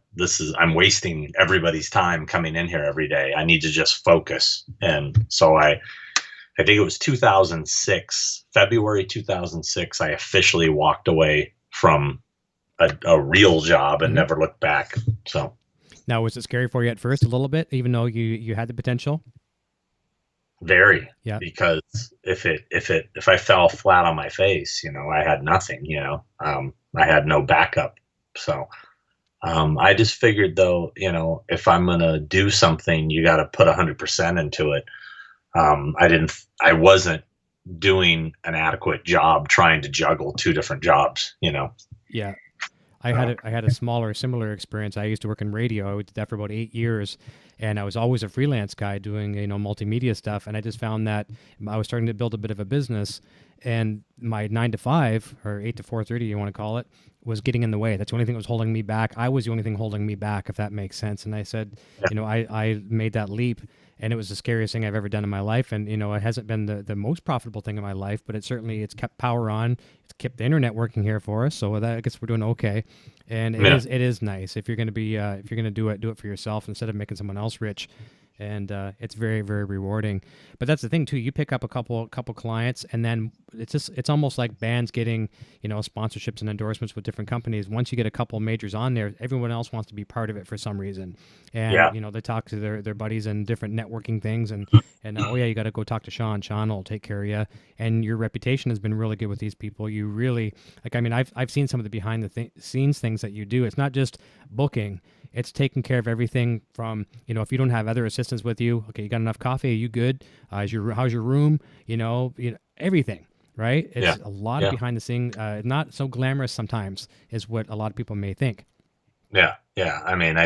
I'm wasting everybody's time coming in here every day. I need to just focus. And so I think it was 2006, February 2006, I officially walked away from a real job and mm-hmm. never looked back. So Now, was it scary for you at first a little bit, even though you had the potential? Very. Yeah. Because if I fell flat on my face, I had nothing, I had no backup. So, I just figured though, if I'm going to do something, you got to put 100% into it. I wasn't doing an adequate job trying to juggle two different jobs, Yeah. I had a similar experience. I used to work in radio. I did that for about 8 years, and I was always a freelance guy doing multimedia stuff. And I just found that I was starting to build a bit of a business, and my 9 to 5 or 8 to 4:30, you want to call it, was getting in the way. That's the only thing that was holding me back. I was the only thing holding me back, if that makes sense. And I said, I made that leap, and it was the scariest thing I've ever done in my life. And, it hasn't been the most profitable thing in my life, but it's kept power on. It's kept the internet working here for us. So I guess we're doing okay. And it is nice. If you're going to do it for yourself instead of making someone else rich. And it's very, very rewarding. But that's the thing too. You pick up a couple clients, and then it's almost like bands getting sponsorships and endorsements with different companies. Once you get a couple majors on there, everyone else wants to be part of it for some reason. And they talk to their buddies and different networking things, and oh yeah, you got to go talk to Sean. Sean will take care of you. And your reputation has been really good with these people. You really I've seen some of the behind the scenes things that you do. It's not just booking. It's taking care of everything from, if you don't have other assistants with you, okay, you got enough coffee? Are you good? How's your room? Everything, right? It's a lot of behind the scenes, not so glamorous sometimes is what a lot of people may think. Yeah. Yeah. I mean,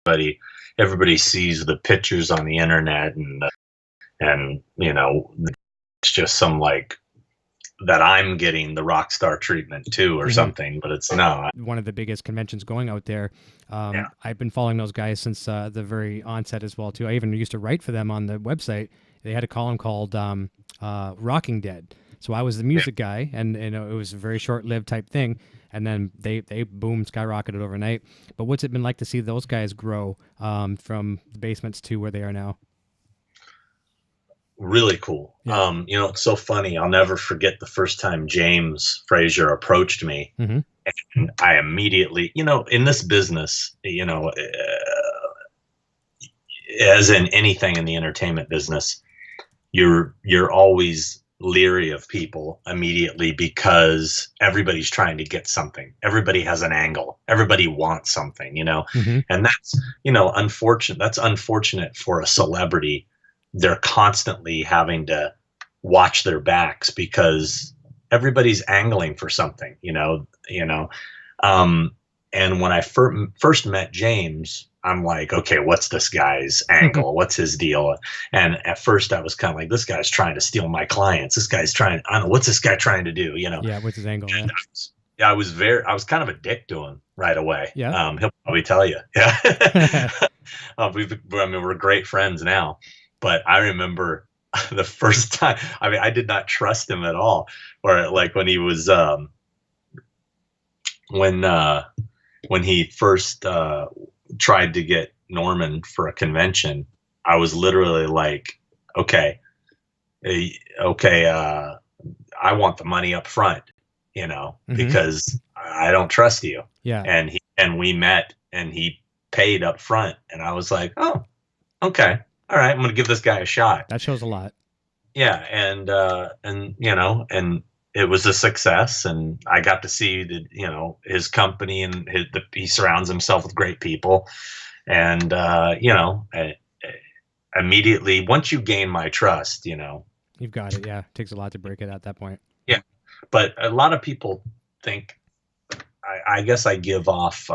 everybody sees the pictures on the internet and it's just some that I'm getting the rock star treatment too or something, but it's no. One of the biggest conventions going out there. I've been following those guys since the very onset as well too. I even used to write for them on the website. They had a column called Rocking Dead. So I was the music guy, and it was a very short-lived type thing. And then they boom, skyrocketed overnight. But what's it been like to see those guys grow from the basements to where they are now? Really cool. Yeah. It's so funny. I'll never forget the first time James Frazier approached me. Mm-hmm. And I immediately, in this business, as in anything in the entertainment business, you're always leery of people immediately because everybody's trying to get something. Everybody has an angle. Everybody wants something, Mm-hmm. and that's, unfortunate. That's unfortunate for a celebrity. They're constantly having to watch their backs because everybody's angling for something, and when I first met James, I'm like, okay, what's this guy's angle? What's his deal? And at first I was kind of like, this guy's trying to steal my clients. This guy's I don't know, what's this guy trying to do? Yeah. What's his angle? Yeah. I was kind of a dick to him right away. Yeah. He'll probably tell you. Yeah. We're great friends now. But I remember the first time, I did not trust him at all. Or when he was, when he first tried to get Norman for a convention, I was literally like, okay, I want the money up front, Mm-hmm. because I don't trust you. Yeah. And we met and he paid up front, and I was like, oh, okay. All right, I'm going to give this guy a shot. That shows a lot. Yeah. And it was a success, and I got to see his company, and he surrounds himself with great people. And, immediately once you gain my trust, you've got it. Yeah. It takes a lot to break it at that point. Yeah. But a lot of people think, I guess I give off,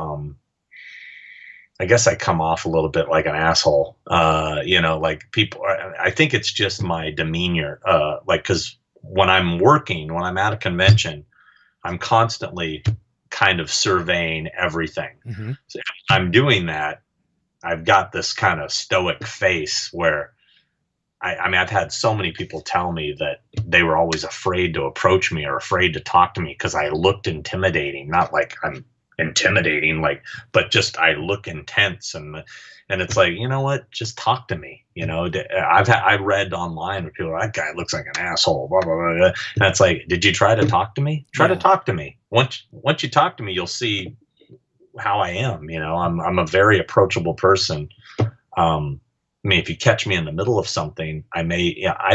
I guess I come off a little bit like an asshole, like people. I think it's just my demeanor, because when I'm at a convention, I'm constantly kind of surveying everything. Mm-hmm. So if I'm doing that, I've got this kind of stoic face where I've had so many people tell me that they were always afraid to approach me or afraid to talk to me because I looked intimidating, not like I'm intimidating, but just I look intense, and it's like, you know what, just talk to me. I read online where people are, that guy looks like an asshole, blah, blah, blah, blah. And it's like, did you try to talk to me? Try to talk to me. Once you talk to me, you'll see how I am. I'm a very approachable person. I mean, if you catch me in the middle of something, I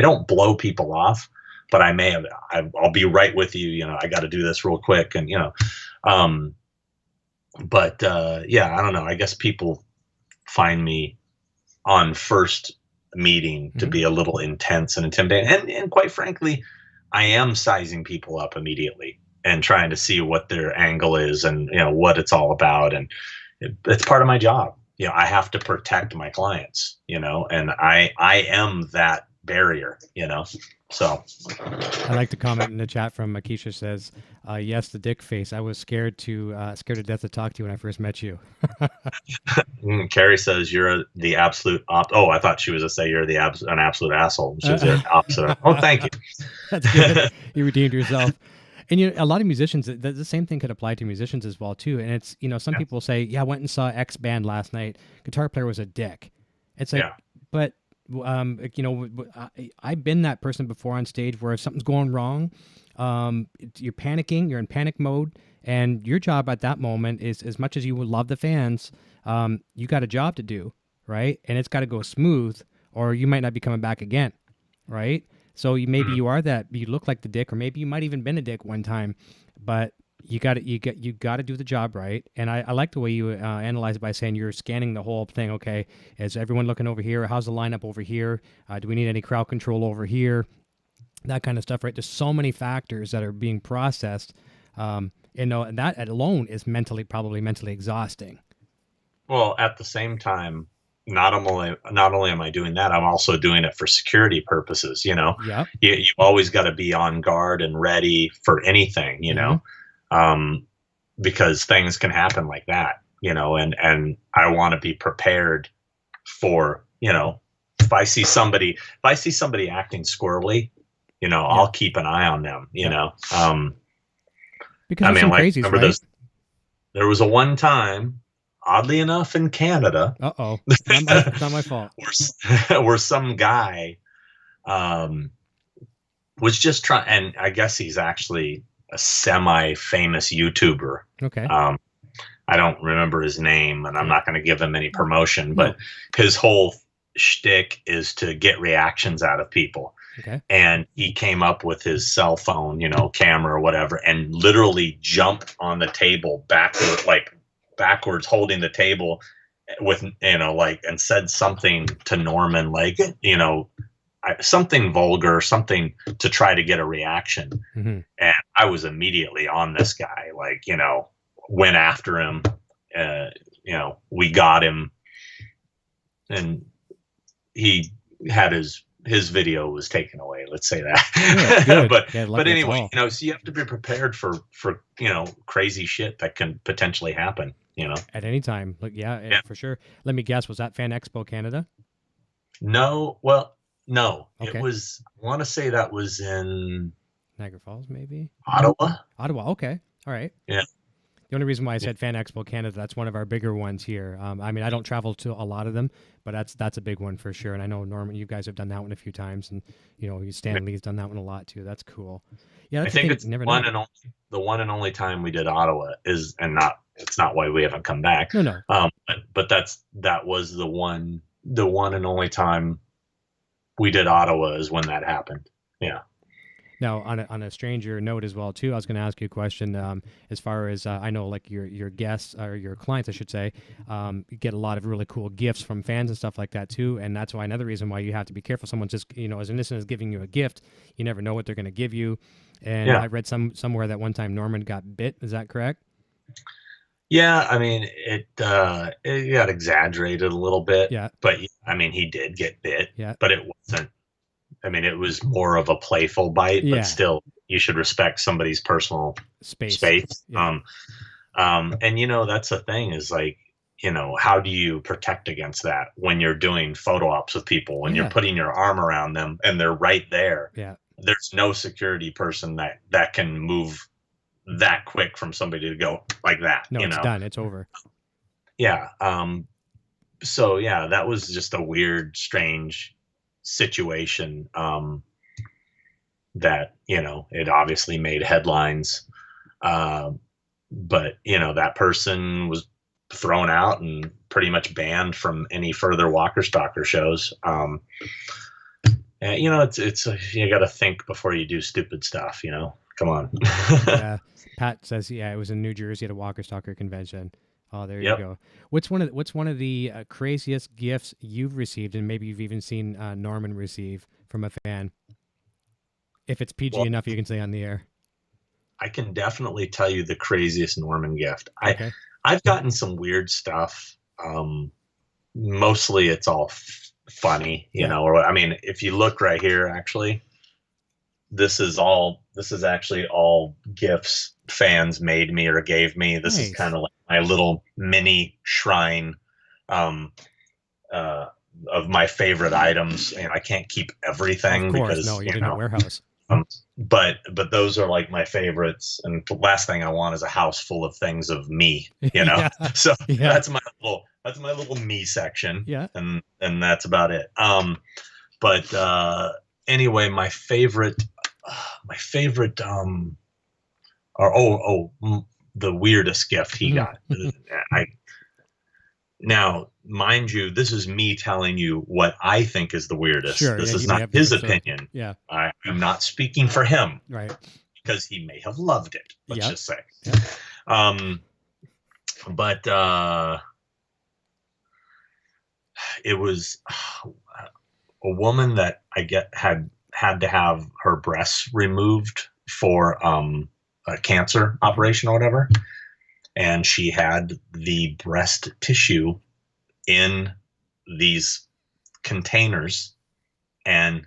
don't blow people off, but I'll be right with you. I got to do this real quick. And, yeah, I don't know. I guess people find me on first meeting to be a little intense and intimidating. And quite frankly, I am sizing people up immediately and trying to see what their angle is and, what it's all about. And it's part of my job. I have to protect my clients, and I am that barrier, so. I like the comment in the chat from Makisha says, yes, the dick face. I was scared to death to talk to you when I first met you. Carrie says you're the absolute I thought she was to say you're an absolute asshole. She was the opposite. Oh, thank you. That's good. You redeemed yourself. And a lot of musicians, the same thing could apply to musicians as well too. And it's some people say, yeah, I went and saw X band last night. Guitar player was a dick. It's like, but I've been that person before on stage where if something's going wrong, you're panicking, you're in panic mode, and your job at that moment is, as much as you would love the fans, you got a job to do, right? And it's got to go smooth, or you might not be coming back again, right? So maybe you are that, you look like the dick, or maybe you might even been a dick one time, but you got to do the job right. And I like the way you analyze it by saying you're scanning the whole thing. Okay, is everyone looking over here? How's the lineup over here? Do we need any crowd control over here? That kind of stuff, right? There's so many factors that are being processed, and that alone is probably mentally exhausting. Well, at the same time, not only am I doing that, I'm also doing it for security purposes. You always got to be on guard and ready for anything, because things can happen like that, and I want to be prepared for, if I see somebody acting squirrely, I'll keep an eye on them, because some crazies, right? There was a one time, oddly enough, in Canada. It's not my fault. Where some guy was just trying, and I guess he's actually a semi-famous YouTuber. Okay. I don't remember his name, and I'm not going to give him any promotion, but his whole shtick is to get reactions out of people. Okay. And he came up with his cell phone, camera or whatever, and literally jumped on the table backwards, holding the table with, and said something to Norman, something vulgar, something to try to get a reaction. Mm-hmm. And I was immediately on this guy, went after him. We got him, and he had his video was taken away. Let's say that. Yeah, but anyway, so you have to be prepared for crazy shit that can potentially happen. At any time. For sure. Let me guess, was that Fan Expo Canada? No. Well, no. Okay. It was, I want to say that was in Niagara Falls, maybe? Ottawa. Okay. All right. Yeah. The only reason why I said Fan Expo Canada, that's one of our bigger ones here. I mean, I don't travel to a lot of them, but that's a big one for sure. And I know, Norman, you guys have done that one a few times, and Stan Lee's done that one a lot too. That's cool. Yeah, I think it's the one and only time we did Ottawa is, and it's not why we haven't come back. No. But that was the one and only time we did Ottawa is when that happened. Yeah. Now, on a stranger note as well, too, I was going to ask you a question. As far as I know, like your guests or your clients, I should say, you get a lot of really cool gifts from fans and stuff like that too. And that's why another reason why you have to be careful. Someone's just as innocent as giving you a gift, you never know what they're going to give you. And I read somewhere that one time Norman got bit. Is that correct? Yeah, I mean it got exaggerated a little bit. Yeah, but I mean he did get bit. Yeah, but it wasn't. I mean, it was more of a playful bite, but still, you should respect somebody's personal space. Yeah. And that's the thing is how do you protect against that when you're doing photo ops with people, when you're putting your arm around them and they're right there? Yeah. There's no security person that can move that quick from somebody to go like that. No, it's done. It's over. Yeah. So yeah, that was just a weird, strange situation that it obviously made headlines, but that person was thrown out and pretty much banned from any further Walker Stalker shows. And, you know, it's you got to think before you do stupid stuff. You know, come on. Yeah, Pat says, yeah, it was in New Jersey at a Walker Stalker convention. Oh, there you go. What's one of the craziest gifts you've received, and maybe you've even seen Norman receive from a fan? If it's PG enough, you can say on the air. I can definitely tell you the craziest Norman gift. Okay. I've gotten some weird stuff. Mostly it's all funny, you know, or I mean, if you look right here, actually, this is actually all gifts fans made me or gave me. This is kind of like my little mini shrine of my favorite items, and I can't keep everything because no, you're in a warehouse. But those are like my favorites, and the last thing I want is a house full of things of me, you know. So that's my little me section. Yeah, and that's about it. But anyway, my favorite, the weirdest gift he got. Now, mind you, this is me telling you what I think is the weirdest. Sure, this is not his opinion. Yeah. I'm not speaking for him. Right. Because he may have loved it, let's just say. Yep. But it was a woman that had to have her breasts removed for a cancer operation or whatever. And she had the breast tissue in these containers and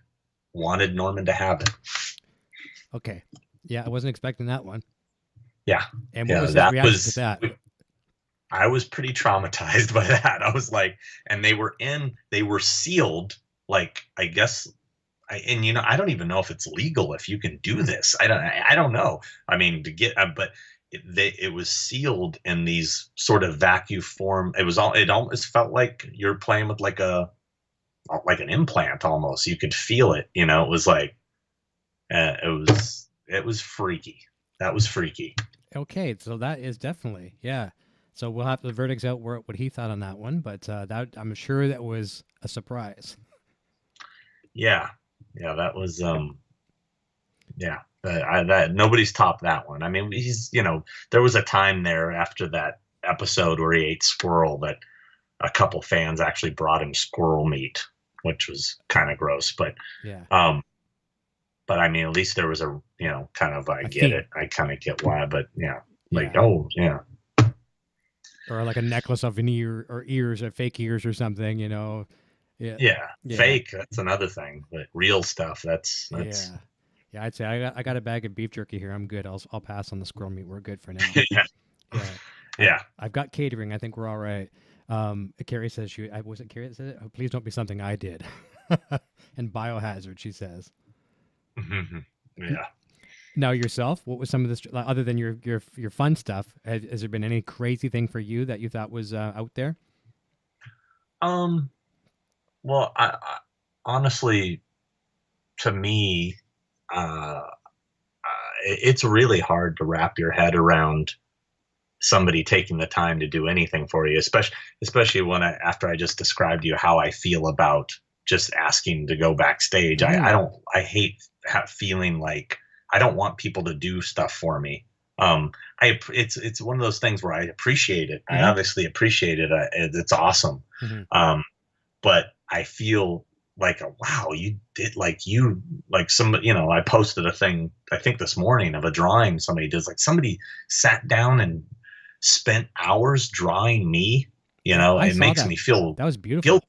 wanted Norman to have it. Okay. Yeah, I wasn't expecting that one. Yeah. And what was his reaction to that? I was pretty traumatized by that. I was like, and they were sealed, like, I guess, and you know, I don't even know if it's legal if you can do this. I don't know. I mean, but it was sealed in these sort of vacuum form. It almost felt like you're playing with like an implant almost. You could feel it, you know. It was like it was freaky. That was freaky. Okay, so that is definitely, yeah. So we'll have the verdicts out what he thought on that one, but that I'm sure that was a surprise. Yeah, that was yeah. That nobody's topped that one. I mean, he's, you know, there was a time there after that episode where he ate squirrel that a couple fans actually brought him squirrel meat, which was kind of gross. But but I mean, at least there was a, you know, kind of I get it. I kind of get why, but or like a necklace of an ear or ears or fake ears or something, you know. Yeah. Fake. That's another thing, but real stuff. That's. Yeah, I'd say I got a bag of beef jerky here. I'm good. I'll pass on the squirrel meat. We're good for now. Yeah. I've got catering. I think we're all right. Carrie says was it Carrie that said it? Oh, please don't be something I did. And biohazard, she says. Yeah. Now yourself, what was some of this other than your fun stuff? Has there been any crazy thing for you that you thought was out there? Well, I honestly, to me, it's really hard to wrap your head around somebody taking the time to do anything for you, especially when after I just described to you how I feel about just asking to go backstage. I hate feeling like I don't want people to do stuff for me. It's one of those things where I appreciate it. I obviously appreciate it. It's awesome. But I feel like, wow, you did somebody, you know, I posted a thing, I think this morning, of a drawing somebody does, like somebody sat down and spent hours drawing me, you know. It makes me feel that was beautiful. Guilt.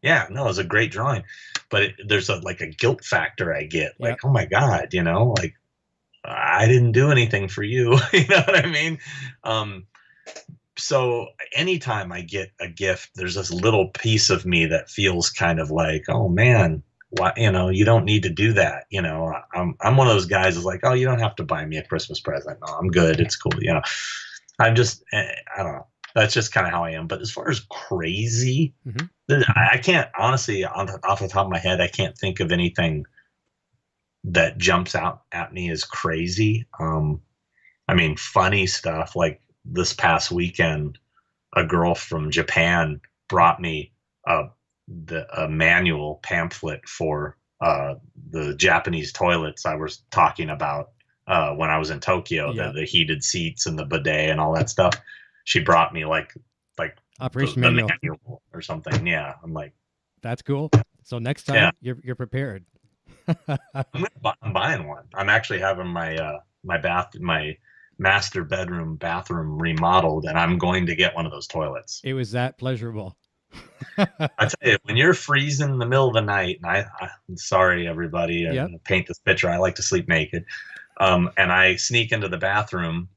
Yeah, no, it was a great drawing, but there's a guilt factor I get, like, oh my God, you know, like I didn't do anything for you. You know what I mean? So anytime I get a gift, there's this little piece of me that feels kind of like, oh man, why, you know, you don't need to do that. You know, I'm one of those guys who's like, oh, you don't have to buy me a Christmas present. No, I'm good. It's cool. You know, I don't know. That's just kind of how I am. But as far as crazy, I can't, honestly, off the top of my head, I can't think of anything that jumps out at me as crazy. I mean, funny stuff like this past weekend, a girl from Japan brought me a manual pamphlet for the Japanese toilets I was talking about when I was in Tokyo, the heated seats and the bidet and all that stuff. She brought me like Operation the manual manual or something. Yeah, I'm like, that's cool. So next time you're prepared. I'm buying one. I'm actually having my my master bedroom bathroom remodeled, and I'm going to get one of those toilets. It was that pleasurable. I tell you, when you're freezing in the middle of the night, and I'm sorry, everybody, I paint this picture. I like to sleep naked. And I sneak into the bathroom.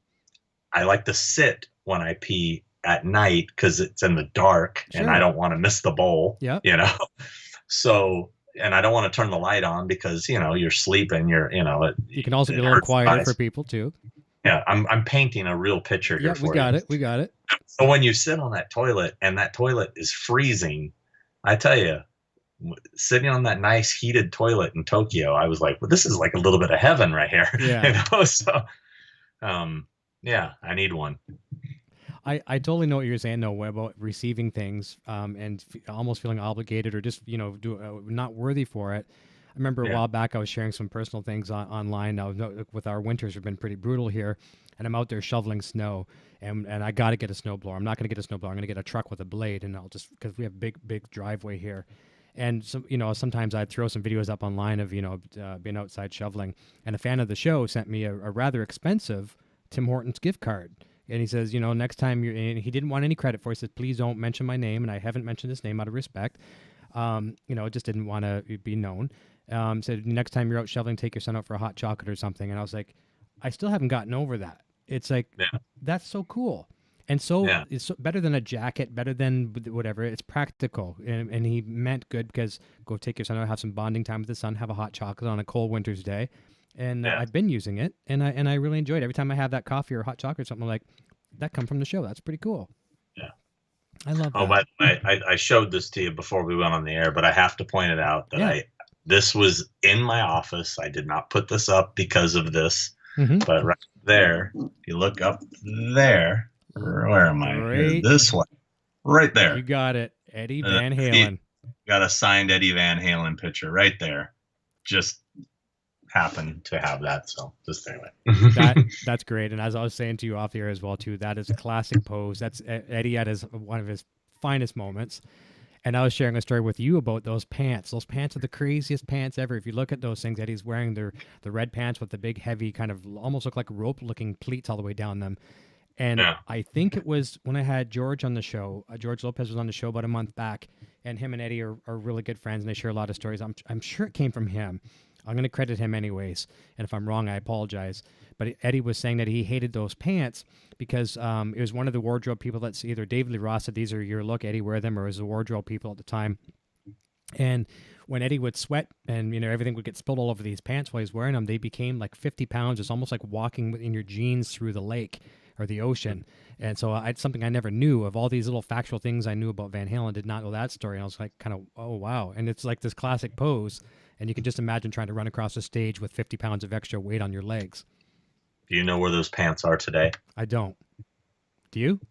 I like to sit when I pee at night because it's in the dark and I don't want to miss the bowl. Yeah. You know? So, and I don't want to turn the light on because, you're sleeping, you can also be a little quieter for people too. Yeah. I'm painting a real picture here for you. We got it. So when you sit on that toilet and that toilet is freezing, I tell you, sitting on that nice heated toilet in Tokyo, I was like, well, this is like a little bit of heaven right here. Yeah. So, I need one. I totally know what you're saying, though, about receiving things and almost feeling obligated or just, not worthy for it. I remember a while back I was sharing some personal things online. Now, with our winters have been pretty brutal here, and I'm out there shoveling snow, and I got to get a snowblower. I'm not going to get a snowblower. I'm going to get a truck with a blade, and I'll just, because we have big driveway here. And sometimes I'd throw some videos up online of being outside shoveling, and a fan of the show sent me a rather expensive Tim Hortons gift card. And he says, next time and he didn't want any credit for it. He said, please don't mention my name. And I haven't mentioned his name out of respect. Just didn't want to be known. Said, next time you're out shoveling, take your son out for a hot chocolate or something. And I was like, I still haven't gotten over that. It's like, that's so cool. And so it's better than a jacket, better than whatever. It's practical. And he meant good because go take your son out, have some bonding time with the son, have a hot chocolate on a cold winter's day. And I've been using it, and I really enjoy it. Every time I have that coffee or hot chocolate or something, I'm like, that come from the show. That's pretty cool. Yeah. I love that. Oh, but I showed this to you before we went on the air, but I have to point it out that this was in my office. I did not put this up because of this, but right there, if you look up there, where am I? Right. This one. Right there. You got it. Eddie Van Halen. Got a signed Eddie Van Halen picture right there. Just happen to have that, so just anyway. That's great. And as I was saying to you off the air as well too, that is a classic pose. That's Eddie at one of his finest moments. And I was sharing a story with you about those pants. Those pants are the craziest pants ever. If you look at those things, Eddie's wearing the red pants with the big heavy kind of almost look like rope looking pleats all the way down them. And I think it was when I had George on the show. George Lopez was on the show about a month back, and him and Eddie are really good friends, and they share a lot of stories. I'm sure it came from him. I'm going to credit him anyways, and if I'm wrong, I apologize. But Eddie was saying that he hated those pants because it was one of the wardrobe people that's either David Lee Roth said, these are your look, Eddie, wear them, or it was the wardrobe people at the time. And when Eddie would sweat and, everything would get spilled all over these pants while he's wearing them, they became like 50 pounds. It's almost like walking in your jeans through the lake or the ocean. And so it's something I never knew. Of all these little factual things I knew about Van Halen, did not know that story. And I was like, kind of, oh, wow. And it's like this classic pose. And you can just imagine trying to run across the stage with 50 pounds of extra weight on your legs. Do you know where those pants are today? I don't. Do you?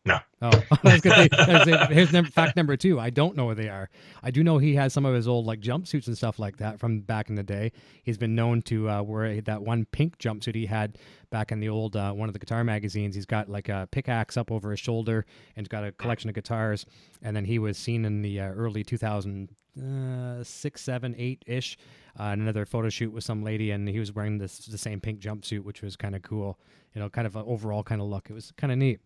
No. Oh, I was going to say, here's fact number 2. I don't know where they are. I do know he has some of his old like jumpsuits and stuff like that from back in the day. He's been known to wear that one pink jumpsuit he had back in the old one of the guitar magazines. He's got like a pickaxe up over his shoulder and got a collection of guitars. And then he was seen in the early 2006, 7, 8-ish another photo shoot with some lady, and he was wearing the same pink jumpsuit, which was kind of cool. Kind of an overall kind of look. It was kind of neat.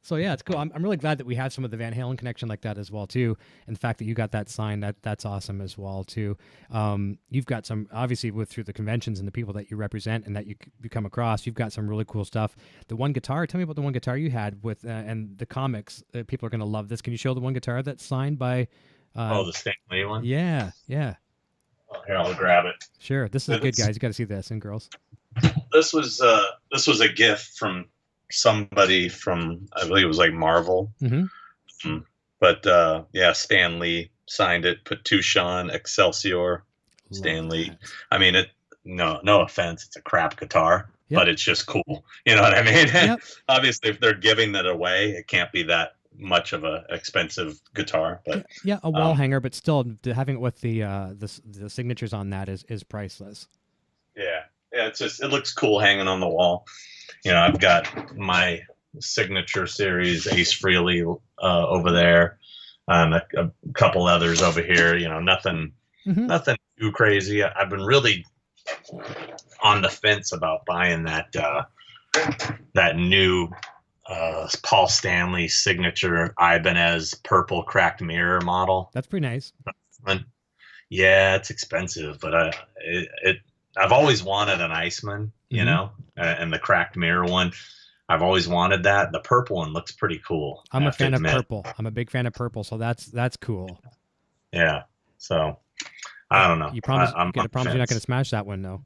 So yeah, it's cool. I'm really glad that we have some of the Van Halen connection like that as well too, and the fact that you got that sign, that's awesome as well too. You've got some, obviously through the conventions and the people that you represent and that you come across, you've got some really cool stuff. The one guitar, tell me about the one guitar you had with and the comics. People are going to love this. Can you show the one guitar that's signed by? The Stan Lee one. Yeah. Well, here, I'll grab it. Sure, this is good, guys. You got to see this, and girls. This was a gift from somebody from, I believe it was like Marvel. But Stan Lee signed it, put Tucson, Excelsior, Stan Lee. I mean, no offense, it's a crap guitar, Yep. but it's just cool. You know what I mean? Yep. Obviously, if they're giving that away, it can't be that much of a expensive guitar. But yeah, a wall hanger, but still having it with the signatures on that is priceless. yeah, it looks cool hanging on the wall. You know, I've got my signature series Ace Frehley over there, a couple others over here. You know, nothing too crazy. I've been really on the fence about buying that new Paul Stanley signature Ibanez purple cracked mirror model. That's pretty nice. Yeah, it's expensive, but I've always wanted an Iceman, you know, and the cracked mirror one. I've always wanted that. The purple one looks pretty cool. I'm a fan of purple. I'm a big fan of purple, so that's cool. Yeah. So I don't know. You promise you're not going to smash that one, though.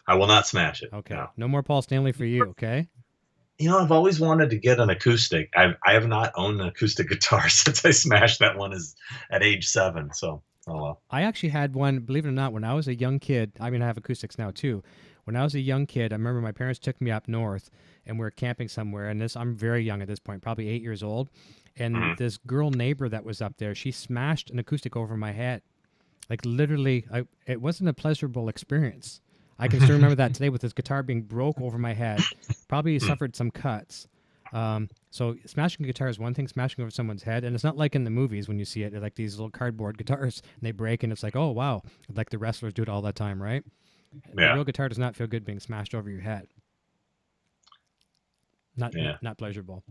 I will not smash it. Okay. No more Paul Stanley for you. Okay. You know, I've always wanted to get an acoustic. I have not owned an acoustic guitar since I smashed that one at age 7. So, oh well. I actually had one, believe it or not, when I was a young kid. I mean, I have acoustics now too. When I was a young kid, I remember my parents took me up north and we were camping somewhere. And I'm very young at this point, probably 8 years old. And this girl neighbor that was up there, she smashed an acoustic over my head. Like literally, it wasn't a pleasurable experience. I can still remember that today with this guitar being broke over my head. Probably suffered some cuts. So smashing a guitar is one thing, smashing over someone's head. And it's not like in the movies when you see it, like these little cardboard guitars and they break and it's like, oh, wow. Like the wrestlers do it all the time, right? Yeah. A real guitar does not feel good being smashed over your head. Not pleasurable.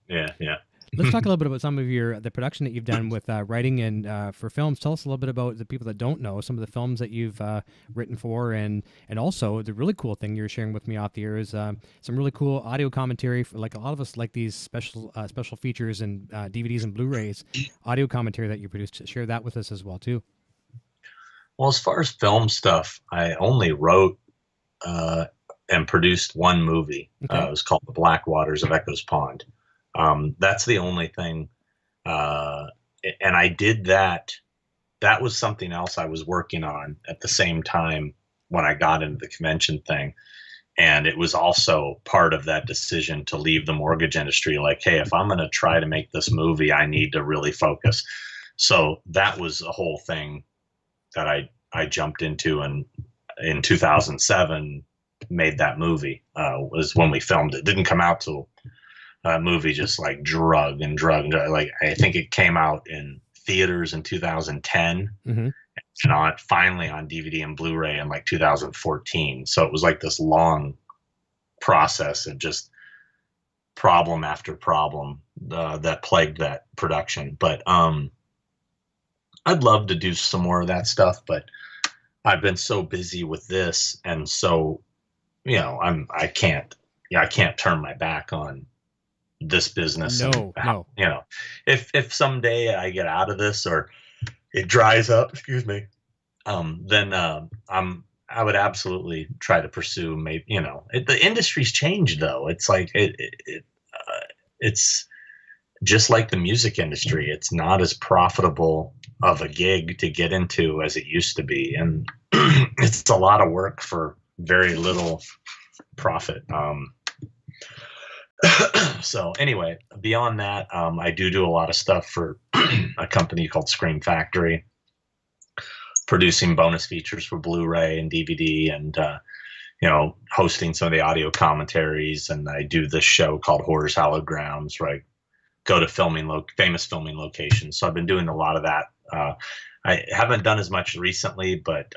Yeah, yeah. Let's talk a little bit about some of the production that you've done with writing and for films. Tell us a little bit about the people that don't know some of the films that you've written for, and also the really cool thing you're sharing with me off the air is some really cool audio commentary. For, like a lot of us like these special features and DVDs and Blu-rays, audio commentary that you produced. Share that with us as well too. Well, as far as film stuff, I only wrote and produced one movie. Okay. It was called The Black Waters of Echo's Pond. That's the only thing. And I did that. That was something else I was working on at the same time when I got into the convention thing. And it was also part of that decision to leave the mortgage industry. Like, hey, if I'm going to try to make this movie, I need to really focus. So that was a whole thing that I jumped into, and in 2007 made that movie, was when we filmed it. It didn't come out till movie just like drug. Like I think it came out in theaters in 2010 and finally on DVD and Blu-ray in like 2014. So it was like this long process of just problem after problem that plagued that production. But I'd love to do some more of that stuff, but I've been so busy with this, and so I can't turn my back on this business. No. You know, if someday I get out of this or it dries up, then I would absolutely try to pursue maybe, the industry's changed though. It's like it's just like the music industry. It's not as profitable of a gig to get into as it used to be, and it's a lot of work for very little profit. So anyway, beyond that, I do a lot of stuff for a company called Scream Factory, producing bonus features for Blu-ray and DVD, and hosting some of the audio commentaries. And I do this show called Horror's Hallowed Grounds, where I go to famous filming locations. So I've been doing a lot of that. I haven't done as much recently, but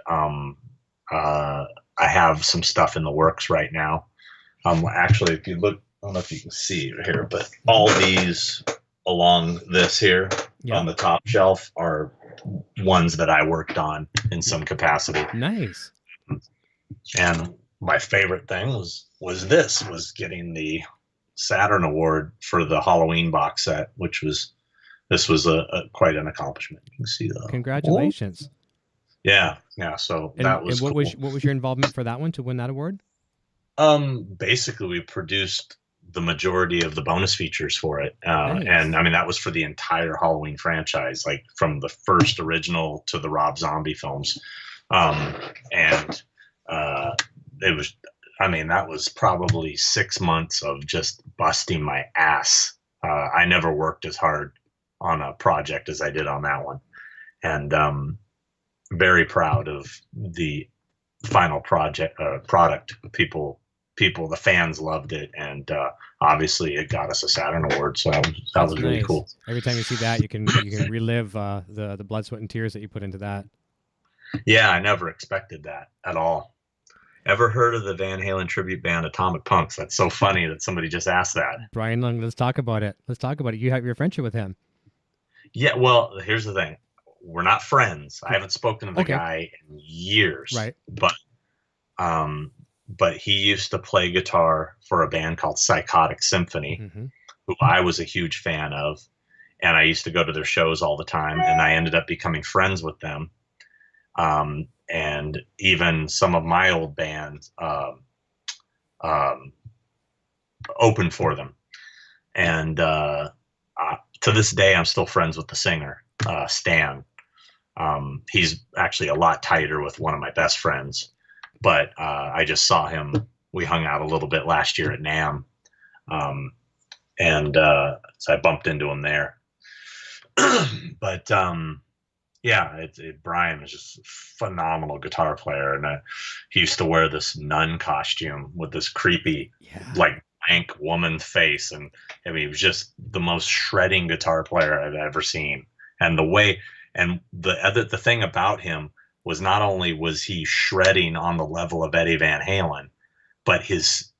I have some stuff in the works right now. Actually, if you look, I don't know if you can see it here, but all these along this here on the top shelf are ones that I worked on in some capacity. Nice. And my favorite thing was getting the Saturn award for the Halloween box set, which was quite an accomplishment. You can see that. Congratulations. Yeah. So that was and cool. What was your involvement for that one to win that award? Basically we produced the majority of the bonus features for it. Nice. And I mean, that was for the entire Halloween franchise, like from the first original to the Rob Zombie films. And it was I mean, that was probably 6 months of just busting my ass. I never worked as hard on a project as I did on that one. And very proud of the final product. The fans loved it. And obviously it got us a Saturn award. So that was really nice. cool. Every time you see that, you can relive the blood, sweat, and tears that you put into that. Yeah, I never expected that at all. Ever heard of the Van Halen tribute band Atomic Punx? That's so funny that somebody just asked that. Brian Lung, let's talk about it. You have your friendship with him. Yeah, well, here's the thing. We're not friends. I haven't spoken to the guy in years. Right. But he used to play guitar for a band called Psychotic Symphony, who I was a huge fan of. And I used to go to their shows all the time, and I ended up becoming friends with them. And even some of my old bands opened for them. And to this day, I'm still friends with the singer, Stan. He's actually a lot tighter with one of my best friends. But I just saw him. We hung out a little bit last year at NAMM. So I bumped into him there. But yeah, Brian was just a phenomenal guitar player, and he used to wear this nun costume with this creepy, like blank woman face, and I mean, he was just the most shredding guitar player I've ever seen. And the thing about him was not only was he shredding on the level of Eddie Van Halen, but he was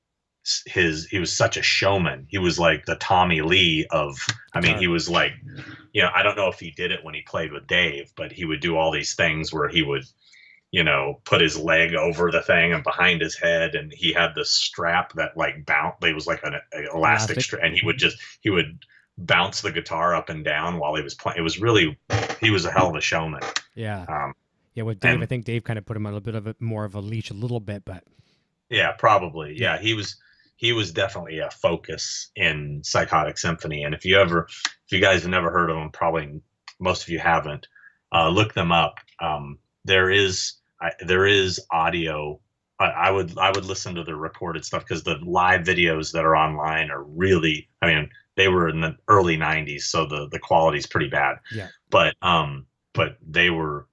such a showman. He was like the Tommy Lee of, I mean, he was like, I don't know if he did it when he played with Dave, but he would do all these things where he would, put his leg over the thing and behind his head. And he had this strap that like bounced. It was like an elastic strap, and he would bounce the guitar up and down while he was playing. It was really, he was a hell of a showman. Yeah. With Dave, I think Dave kind of put him on a bit of more of a leash a little bit, but. Yeah, probably. Yeah, he was definitely a focus in Psychotic Symphony. And if you guys have never heard of them, probably most of you haven't, look them up. There is audio. I would listen to the recorded stuff, because the live videos that are online are really, I mean, they were in the early 90s, so the quality's pretty bad. Yeah. But they were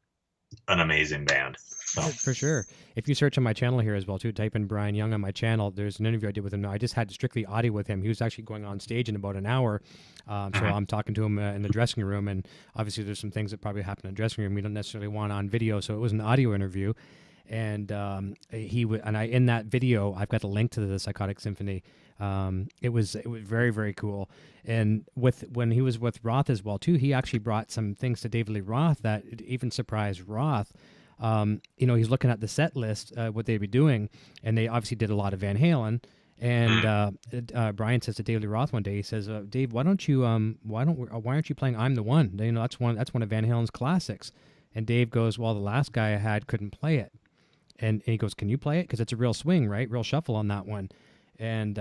an amazing band. So. Yeah, for sure. If you search on my channel here as well too, type in Brian Young on my channel. There's an interview I did with him. Now, I just had strictly audio with him. He was actually going on stage in about an hour. So I'm talking to him in the dressing room, and obviously there's some things that probably happen in the dressing room we don't necessarily want on video. So it was an audio interview. And in that video, I've got the link to the Psychotic Symphony. It was very, very cool. And when he was with Roth as well too, he actually brought some things to David Lee Roth that even surprised Roth. He's looking at the set list, what they'd be doing, and they obviously did a lot of Van Halen. And Brian says to David Lee Roth one day, he says, "Dave, why aren't you playing I'm the One? That's one of Van Halen's classics." And Dave goes, "Well, the last guy I had couldn't play it." And he goes, "Can you play it? Because it's a real swing, right? Real shuffle on that one." And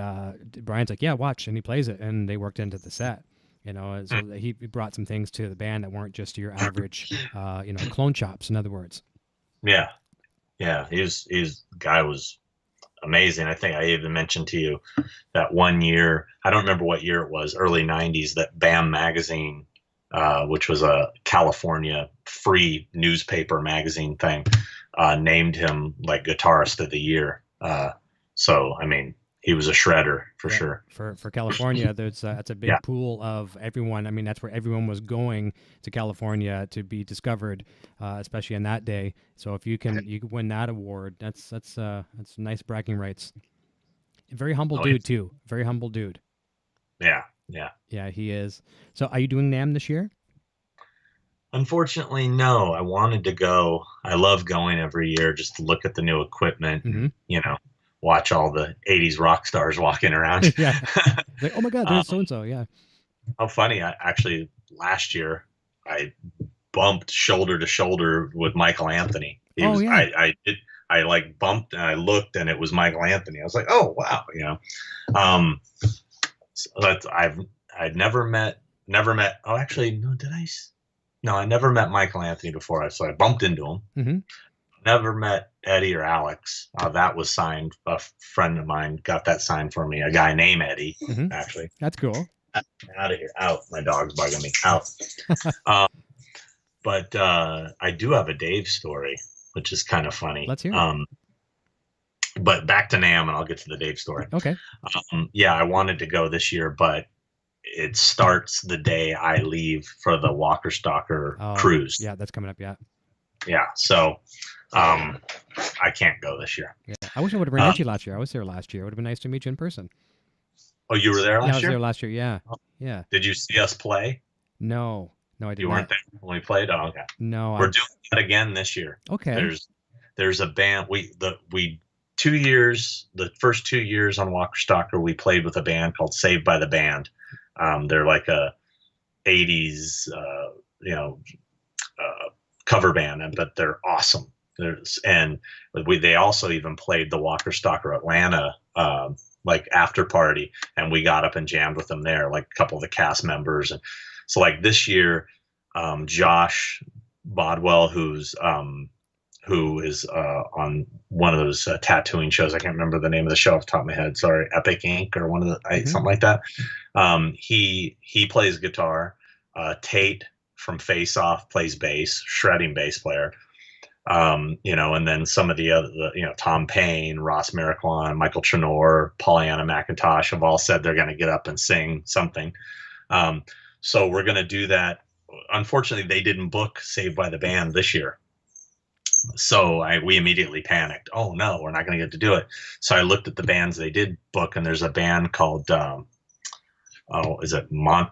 Brian's like, "Yeah, watch." And he plays it, and they worked into the set. So he brought some things to the band that weren't just your average, clone chops, in other words. Yeah. Guy was amazing. I think I even mentioned to you that one year, I don't remember what year it was, early 90s, that BAM magazine, which was a California free newspaper magazine thing, named him like Guitarist of the Year. So, I mean, he was a shredder for sure. For California, that's a big pool of everyone. I mean, that's where everyone was going to California to be discovered, especially in that day. So if you can win that award, that's nice bragging rights. Very humble dude too. Very humble dude. Yeah, he is. So are you doing NAMM this year? Unfortunately, no. I wanted to go. I love going every year just to look at the new equipment. And, watch all the 80s rock stars walking around. Yeah. Like, oh my God, there's so-and-so. Yeah. How funny. Last year, I bumped shoulder to shoulder with Michael Anthony. I like bumped and I looked and it was Michael Anthony. I was like, oh, wow. So I'd never met, oh, actually, no, did I? No, I never met Michael Anthony before. So I bumped into him. Never met Eddie or Alex. That was signed. A friend of mine got that signed for me. A guy named Eddie, actually. That's cool. Out of here. Out. My dog's bugging me. Out. But I do have a Dave story, which is kind of funny. Let's hear it. But back to NAMM, and I'll get to the Dave story. Okay. Yeah, I wanted to go this year, but it starts the day I leave for the Walker Stalker cruise. Yeah, that's coming up. Yeah. Yeah. So I can't go this year. Yeah. I wish I would have ran into you last year. I was there last year. It would have been nice to meet you in person. Oh, you were there last year? Yeah, I was there last year. Yeah. Yeah. Did you see us play? No, I didn't. You weren't there when we played? Oh, okay. No. We're doing that again this year. Okay. There's a band. The first 2 years on Walker Stalker, we played with a band called Saved by the Band. They're like a 80s, cover band, but they're awesome. They also even played the Walker Stalker Atlanta like after party, and we got up and jammed with them there, like a couple of the cast members. And so like this year, Josh Bodwell, who is on one of those tattooing shows. I can't remember the name of the show off the top of my head. Sorry, Epic Inc. or one of the something like that. He plays guitar. Tate from Face Off plays bass, shredding bass player. And then some of the other, Tom Payne, Ross Miracle, Michael Trenor, Pollyanna McIntosh have all said they're going to get up and sing something. So we're going to do that. Unfortunately, they didn't book Saved by the Band this year. So we immediately panicked. Oh no, we're not going to get to do it. So I looked at the bands they did book, and there's a band called, is it I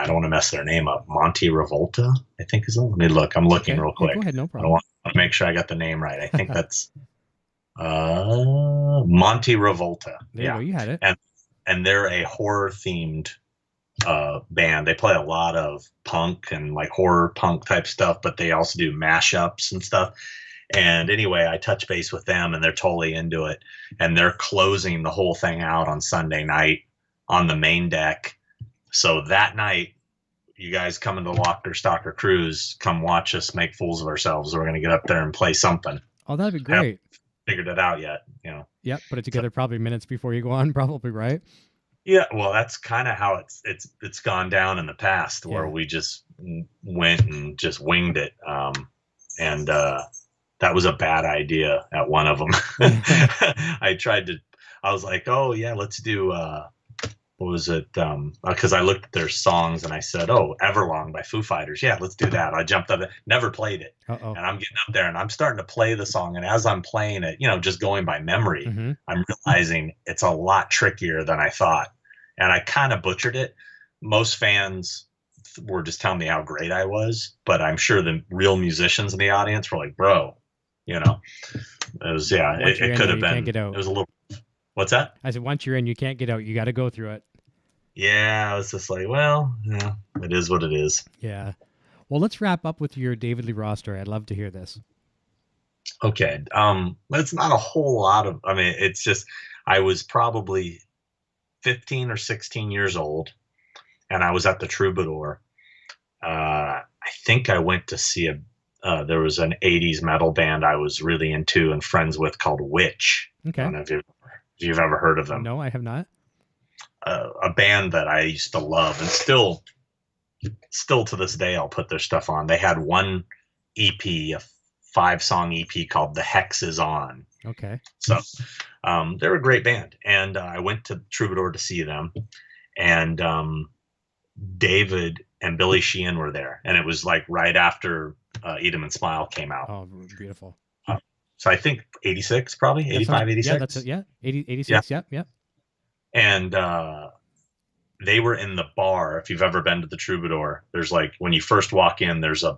don't want to mess their name up. Monty Revolta, I think is it. Let me look. I'm looking real quick. Go ahead, no problem. I want to make sure I got the name right. I think that's Monty Revolta. There you go. You had it. And they're a horror themed band. They play a lot of punk and like horror punk type stuff, but they also do mashups and stuff. And anyway, I touch base with them, and they're totally into it. And they're closing the whole thing out on Sunday night on the main deck. So that night, you guys come into the Walker Stalker cruise, come watch us make fools of ourselves. We're going to get up there and play something. Oh, that'd be great. I haven't figured it out yet, Yep, put it together probably minutes before you go on, probably, right? Yeah, well, that's kind of how it's gone down in the past, where we just went and just winged it, and that was a bad idea at one of them. I was like, oh yeah, let's do. What was it? Because I looked at their songs and I said, "Oh, Everlong by Foo Fighters. Yeah, let's do that." I jumped up, never played it, and I'm getting up there and I'm starting to play the song. And as I'm playing it, just going by memory, I'm realizing it's a lot trickier than I thought, and I kind of butchered it. Most fans were just telling me how great I was, but I'm sure the real musicians in the audience were like, "Bro, it was it could have been. It was a little." What's that? I said, once you're in, you can't get out. You got to go through it. Yeah, I was just like, well, yeah, it is what it is. Yeah. Well, let's wrap up with your David Lee Roth story. I'd love to hear this. Okay. It's not a whole lot of, it's just, I was probably 15 or 16 years old, and I was at the Troubadour. I think I went to see there was an 80s metal band I was really into and friends with called Witch. Okay. I don't know if you've ever heard of them. No, I have not. A band that I used to love, and still to this day I'll put their stuff on. They had one EP, a 5-song EP called The Hex Is On. Okay. So they're a great band, and I went to Troubadour to see them, and David and Billy Sheehan were there, and it was like right after Eat 'Em and Smile came out. Oh, beautiful. So I think 86, probably 85, 86. Yeah, that's it. Yeah, 86. Yeah. And they were in the bar. If you've ever been to the Troubadour, there's like, when you first walk in, there's a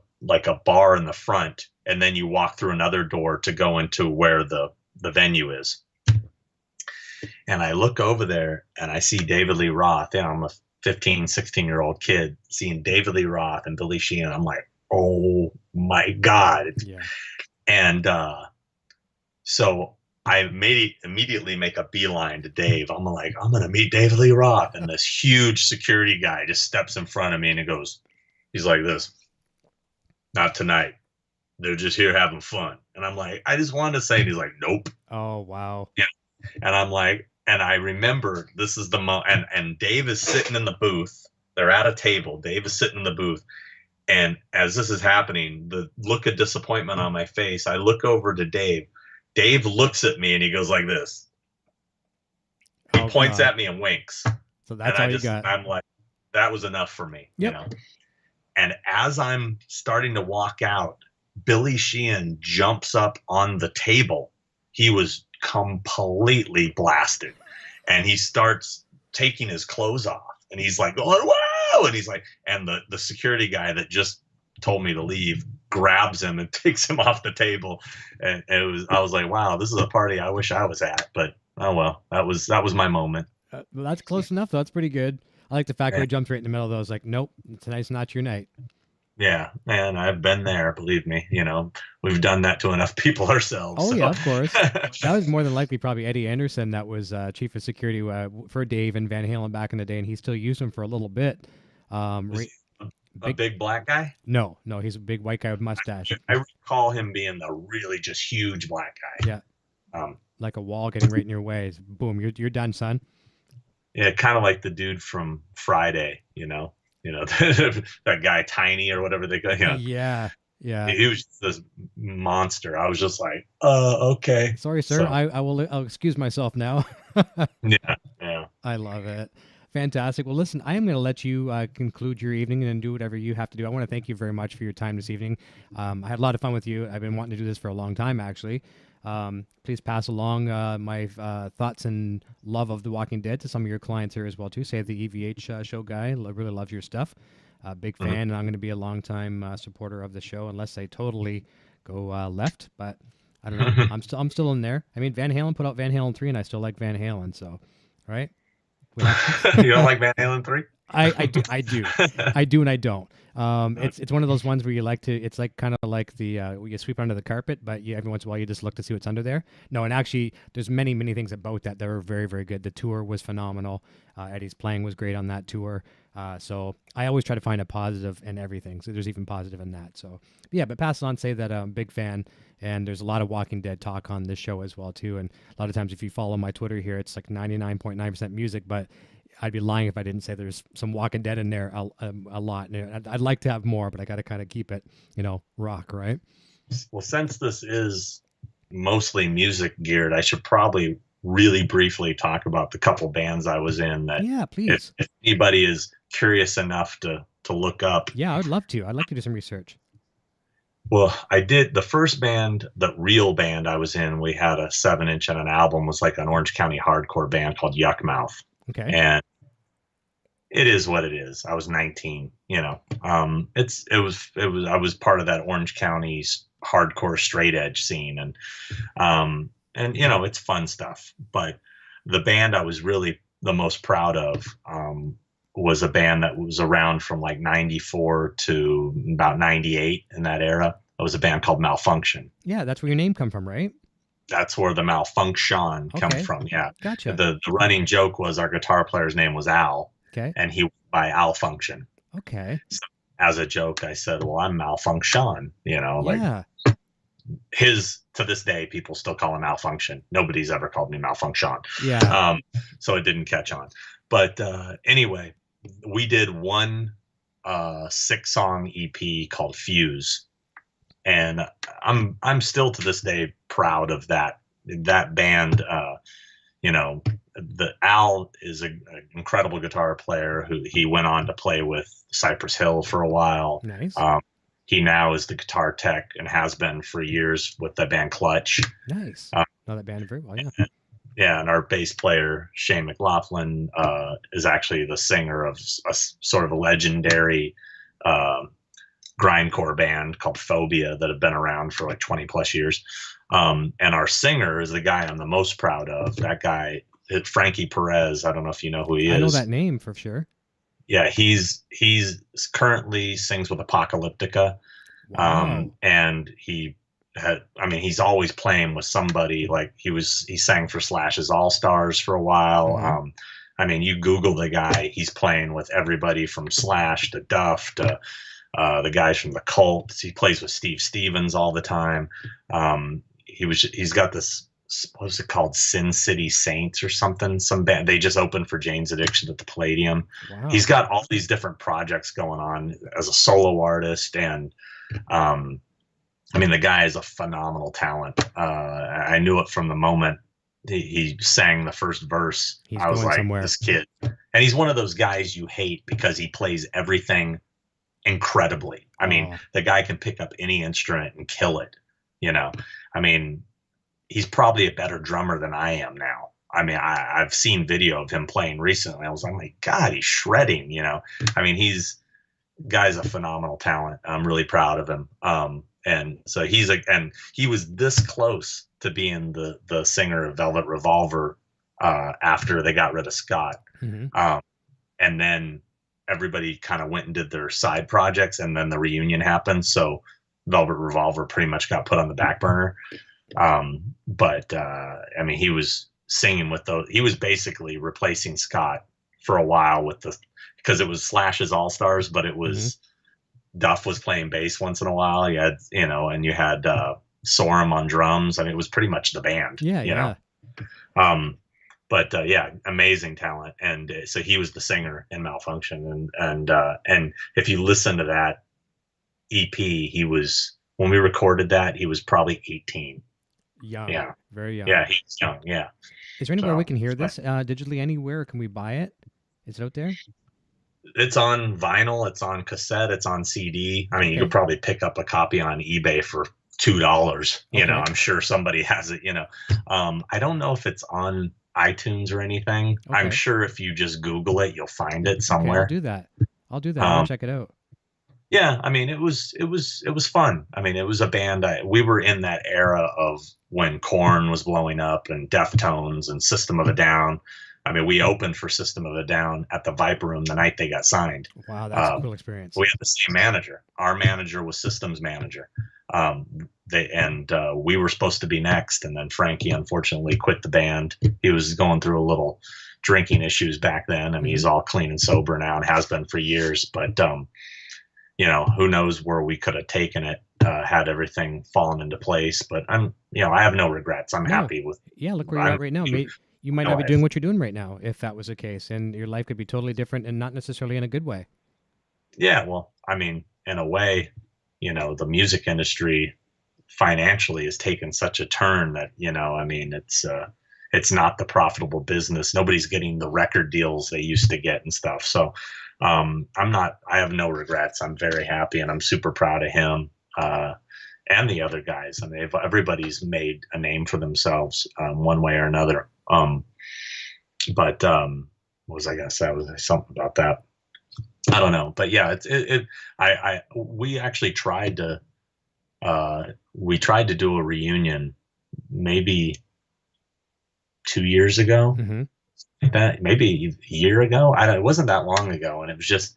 bar in the front, and then you walk through another door to go into where the venue is. And I look over there and I see David Lee Roth. I'm a 15, 16-year-old kid seeing David Lee Roth and Billy Sheehan. I'm like, oh my God. Yeah. And so I immediately make a beeline to Dave. I'm like, I'm going to meet David Lee Roth. And this huge security guy just steps in front of me and he's like this, not tonight. they're just here having fun. And I'm like, I just wanted to say, and he's like, nope. Oh, wow. Yeah. And I'm like, and I remember this is the and Dave is sitting in the booth. They're at a table. Dave is sitting in the booth. And as this is happening, the look of disappointment on my face, I look over to Dave. Dave looks at me and he goes like this. He points at me and winks. So that's all you got. I'm like, that was enough for me. Yep. You know? And as I'm starting to walk out, Billy Sheehan jumps up on the table. He was completely blasted. And he starts taking his clothes off. And he's like, going, wow! And he's like, and the security guy that just told me to leave grabs him and takes him off the table. And I was like, wow, this is a party I wish I was at. But oh well, that was my moment. Well, that's close enough, though. That's pretty good. I like the fact that he jumped right in the middle of those. Like, nope, tonight's not your night. Yeah, man, I've been there. Believe me, we've done that to enough people ourselves. Oh, so. yeah, of course. That was more than likely probably Eddie Anderson that was chief of security for Dave and Van Halen back in the day, and he still used him for a little bit. A big black guy? No, he's a big white guy with mustache. I recall him being the really just huge black guy. Yeah. Like a wall getting right in your way. Boom, you're done, son. Yeah, kind of like the dude from Friday, that guy Tiny or whatever they got. Yeah. He was just this monster. I was just like, okay. Sorry, sir. So, I'll excuse myself now. Yeah. I love it. Fantastic. Well, listen, I am going to let you conclude your evening and do whatever you have to do. I want to thank you very much for your time this evening. I had a lot of fun with you. I've been wanting to do this for a long time, actually. Please pass along my thoughts and love of The Walking Dead to some of your clients here as well, too. Say the EVH show guy really loves your stuff. Big fan, and I'm going to be a longtime supporter of the show unless they totally go left. But I don't know. I'm still in there. I mean, Van Halen put out Van Halen 3, and I still like Van Halen. So, right? You don't like Van Halen 3? I do, and I don't. It's one of those ones where you like to. It's like kind of like the you sweep under the carpet, but every once in a while you just look to see what's under there. No, and actually, there's many things about that were very, very good. The tour was phenomenal. Eddie's playing was great on that tour. So I always try to find a positive in everything. So there's even positive in that. So yeah, but pass it on. Say that I'm a big fan, and there's a lot of Walking Dead talk on this show as well too. And a lot of times, if you follow my Twitter here, it's like 99.9% music, but I'd be lying if I didn't say there's some Walking Dead in there a lot. I'd like to have more, but I got to kind of keep it, rock, right? Well, since this is mostly music geared, I should probably really briefly talk about the couple bands I was in. That yeah, please. If anybody is curious enough to look up. Yeah, I'd love to. I'd like to do some research. Well, I did. The first band, the real band I was in, we had a 7-inch and an album, was like an Orange County hardcore band called Yuck Mouth. Okay. And it is what it is. I was 19, I was part of that Orange County hardcore straight edge scene, and it's fun stuff. But the band I was really the most proud of was a band that was around from like 94 to about 98 in that era. It was a band called Malfunction. Yeah, that's where your name come from, right? That's where the malfunction comes from. Yeah. Gotcha. The running joke was our guitar player's name was Al. Okay. And he went by Al Function. Okay. So as a joke, I said, well, I'm Malfunction, Yeah. like to this day, people still call him Malfunction. Nobody's ever called me Malfunction. Yeah. So it didn't catch on. But anyway, we did one 6-song EP called Fuse. And I'm still to this day proud of that band. The Al is an incredible guitar player who he went on to play with Cypress Hill for a while. Nice. He now is the guitar tech and has been for years with the band Clutch. Nice. Know that band very well. Yeah. Yeah, and our bass player Shane Mclaughlin is actually the singer of a sort of a legendary grindcore band called Phobia that have been around for like 20 plus years. And our singer is the guy I'm the most proud of. That guy, Frankie Perez. I don't know if you know who he is. I know that name for sure. Yeah, he's currently sings with Apocalyptica. Wow. And he's always playing with somebody. Like he sang for Slash's All Stars for a while. Mm-hmm. You Google the guy, he's playing with everybody from Slash to Duff to the guys from the Cult. He plays with Steve Stevens all the time. He's got this, what is it called, Sin City Saints or something, some band. They just opened for Jane's Addiction at the Palladium. Wow. He's got all these different projects going on as a solo artist, and I mean, the guy is a phenomenal talent. I knew it from the moment he sang the first verse. He's I was going like, somewhere. this kid. And he's one of those guys you hate because he plays everything incredibly. I mean, the guy can pick up any instrument and kill it. You know, I mean, he's probably a better drummer than I am now. I mean, I've seen video of him playing recently. I was like, oh my God, he's shredding, you know. I mean, guy's a phenomenal talent. I'm really proud of him. And so he was this close to being the singer of Velvet Revolver after they got rid of Scott. Mm-hmm. And then everybody kind of went and did their side projects, and then the reunion happened. So Velvet Revolver pretty much got put on the back burner. But I mean, he was singing with he was basically replacing Scott for a while because it was Slash's All Stars, but it was Duff was playing bass once in a while. You had, you know, and you had Sorum on drums. I mean, it was pretty much the band. Yeah, you know. But yeah, amazing talent. And so he was the singer in Malfunction. And if you listen to that EP, when we recorded that, he was probably 18. Young. Yeah. Very young. Yeah, he's young. Yeah. Is there anywhere we can hear this digitally anywhere? Can we buy it? Is it out there? It's on vinyl. It's on cassette. It's on CD. I mean, you could probably pick up a copy on eBay for $2. You know, I'm sure somebody has it, you know. I don't know if it's on iTunes or anything. Okay. I'm sure if you just Google it, you'll find it somewhere. Okay, I'll do that. I'll check it out. Yeah, I mean, it was fun. I mean, it was a band. We were in that era of when Korn was blowing up and Deftones and System of a Down. I mean, we opened for System of a Down at the Viper Room the night they got signed. Wow, that's a cool experience. We had the same manager. Our manager was System's manager. We were supposed to be next, and then Frankie unfortunately quit the band. He was going through a little drinking issues back then. I mean, he's all clean and sober now and has been for years. But you know, who knows where we could have taken it had everything fallen into place. But I have no regrets. I'm happy with. Yeah, look where you're at right now. You might not be doing what you're doing right now if that was the case, and your life could be totally different and not necessarily in a good way. Yeah, well, I mean, in a way, you know, the music industry financially has taken such a turn that, you know, I mean, it's not the profitable business. Nobody's getting the record deals they used to get and stuff. So I have no regrets. I'm very happy, and I'm super proud of him and the other guys. I mean, everybody's made a name for themselves one way or another. But what was I gonna say? I was something about that. I don't know, but yeah, we actually tried to do a reunion maybe 2 years ago, maybe a year ago. It wasn't that long ago, and it was just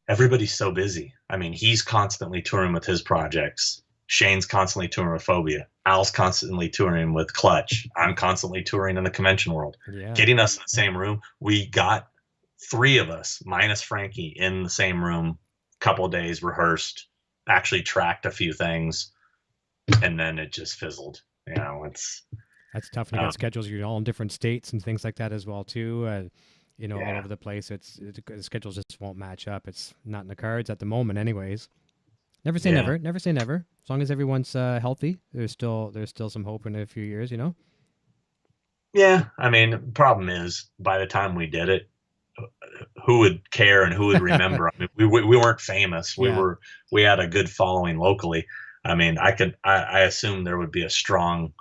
everybody's so busy. I mean, he's constantly touring with his projects. Shane's constantly touring with Phobia. Al's constantly touring with Clutch. I'm constantly touring in the convention world. Yeah. Getting us in the same room, we got 3 of us minus Frankie in the same room, couple of days, rehearsed, actually tracked a few things, and then it just fizzled. You know, that's tough. You got schedules. You're all in different states and things like that as well too. You know, all over the place. The schedules just won't match up. It's not in the cards at the moment, anyways. Never say never. Never say never. As long as everyone's healthy, there's still some hope in a few years. You know. Yeah, I mean, the problem is by the time we did it, who would care and who would remember? I mean, we weren't famous. We had a good following locally. I mean, I assume there would be a strong.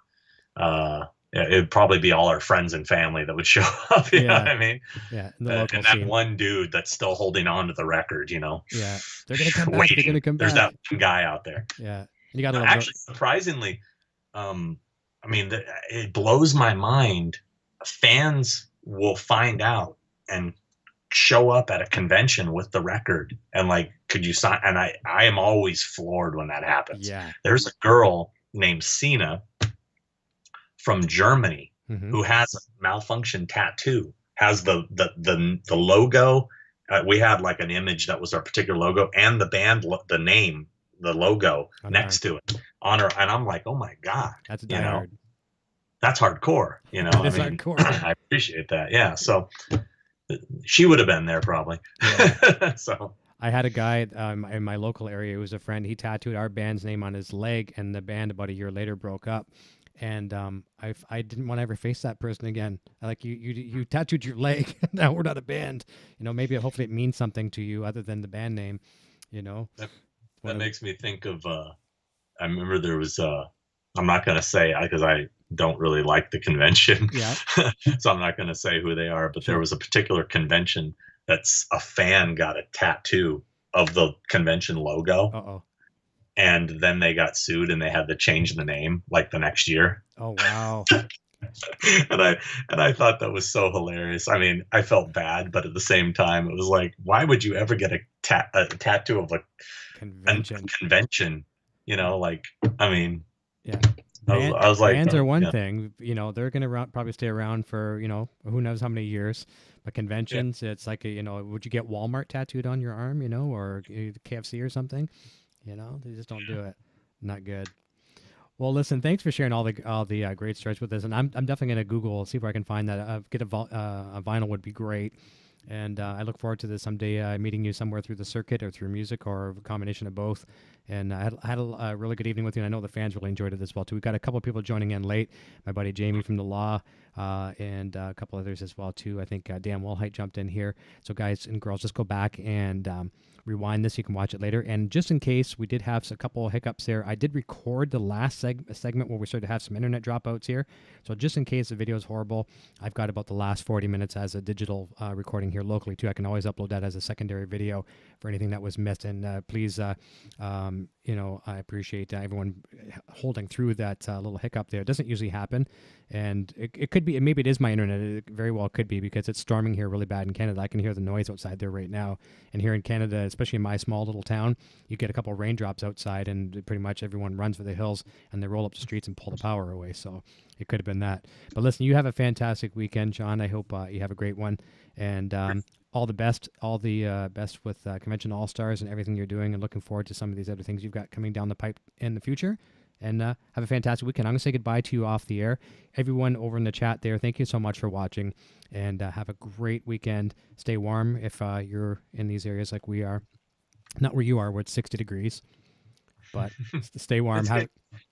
It'd probably be all our friends and family that would show up. You know what I mean? Yeah. And that one dude that's still holding on to the record, you know? Yeah. They're going to come back. They're going to come back. There's that one guy out there. Yeah. You got to actually, surprisingly, I mean, it blows my mind. Fans will find out and show up at a convention with the record and like, could you sign? And I am always floored when that happens. Yeah. There's a girl named Sina from Germany who has a Malfunction tattoo, has the logo we had like an image that was our particular logo and the band, the name, the logo next to it on her. And I'm like, oh my God, That's diehard. That's hardcore. That is hardcore. I appreciate that. Yeah. So she would have been there probably. Yeah. So I had a guy in my local area who was a friend. He tattooed our band's name on his leg, and the band about a year later broke up. And I didn't want to ever face that person again. Like you tattooed your leg. Now we're not a band. Maybe hopefully it means something to you other than the band name. That makes me think of. I remember there was. I'm not going to say because I don't really like the convention. Yeah. So I'm not going to say who they are. But there was a particular convention that's a fan got a tattoo of the convention logo. Uh-oh. And then they got sued and they had to change the name like the next year. Oh, wow. and I thought that was so hilarious. I mean, I felt bad, but at the same time, it was like, why would you ever get a tattoo of a convention? Yeah. I was like, bands are one thing. They're going to probably stay around for, who knows how many years. But conventions, it's like, would you get Walmart tattooed on your arm, or KFC or something? They just don't do it. Not good. Well, listen, thanks for sharing all the great stories with us, and I'm definitely going to Google, see where I can find that. Get a vinyl would be great, and I look forward to this someday meeting you somewhere through the circuit or through music or a combination of both. And I had a really good evening with you, and I know the fans really enjoyed it as well too. We've got a couple of people joining in late. My buddy Jamie from the Law, and a couple others as well too. I think Dan Wolheit jumped in here. So guys and girls, just go back and rewind this. You can watch it later. And just in case we did have a couple of hiccups there, I did record the last segment where we started to have some internet dropouts here. So just in case the video is horrible, I've got about the last 40 minutes as a digital recording here locally too. I can always upload that as a secondary video for anything that was missed. And please, I appreciate everyone holding through that little hiccup there. It doesn't usually happen. And it could be, maybe it is my internet. It very well could be because it's storming here really bad in Canada. I can hear the noise outside there right now. And here in Canada, especially in my small little town, you get a couple of raindrops outside and pretty much everyone runs for the hills and they roll up the streets and pull the power away. So it could have been that. But listen, you have a fantastic weekend, Sean. I hope you have a great one. And all the best with Convention All-Stars and everything you're doing, and looking forward to some of these other things you've got coming down the pipe in the future. And have a fantastic weekend. I'm going to say goodbye to you off the air. Everyone over in the chat there, thank you so much for watching, and have a great weekend. Stay warm if you're in these areas like we are. Not where you are, where it's 60 degrees, but stay warm.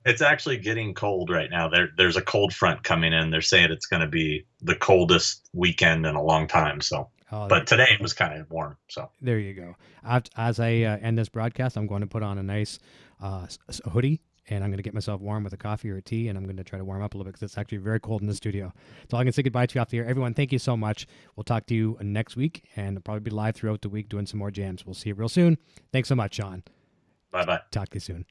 It's actually getting cold right now. There's a cold front coming in. They're saying it's going to be the coldest weekend in a long time. So. But today it was kind of warm. So there you go. As I end this broadcast, I'm going to put on a nice hoodie, and I'm going to get myself warm with a coffee or a tea, and I'm going to try to warm up a little bit because it's actually very cold in the studio. So I'm going to say goodbye to you off the air. Everyone, thank you so much. We'll talk to you next week, and I'll probably be live throughout the week doing some more jams. We'll see you real soon. Thanks so much, Sean. Bye-bye. Talk to you soon.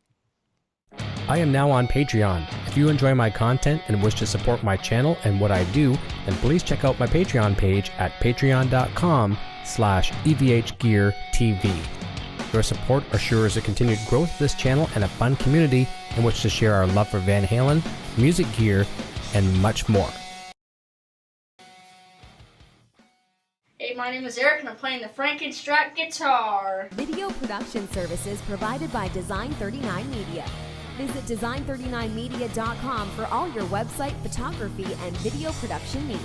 I am now on Patreon. If you enjoy my content and wish to support my channel and what I do, then please check out my Patreon page at patreon.com/EVHGearTV. Your support assures the continued growth of this channel and a fun community in which to share our love for Van Halen, music gear, and much more. Hey, my name is Eric and I'm playing the Frankenstrat guitar. Video production services provided by Design 39 Media. Visit design39media.com for all your website photography and video production needs.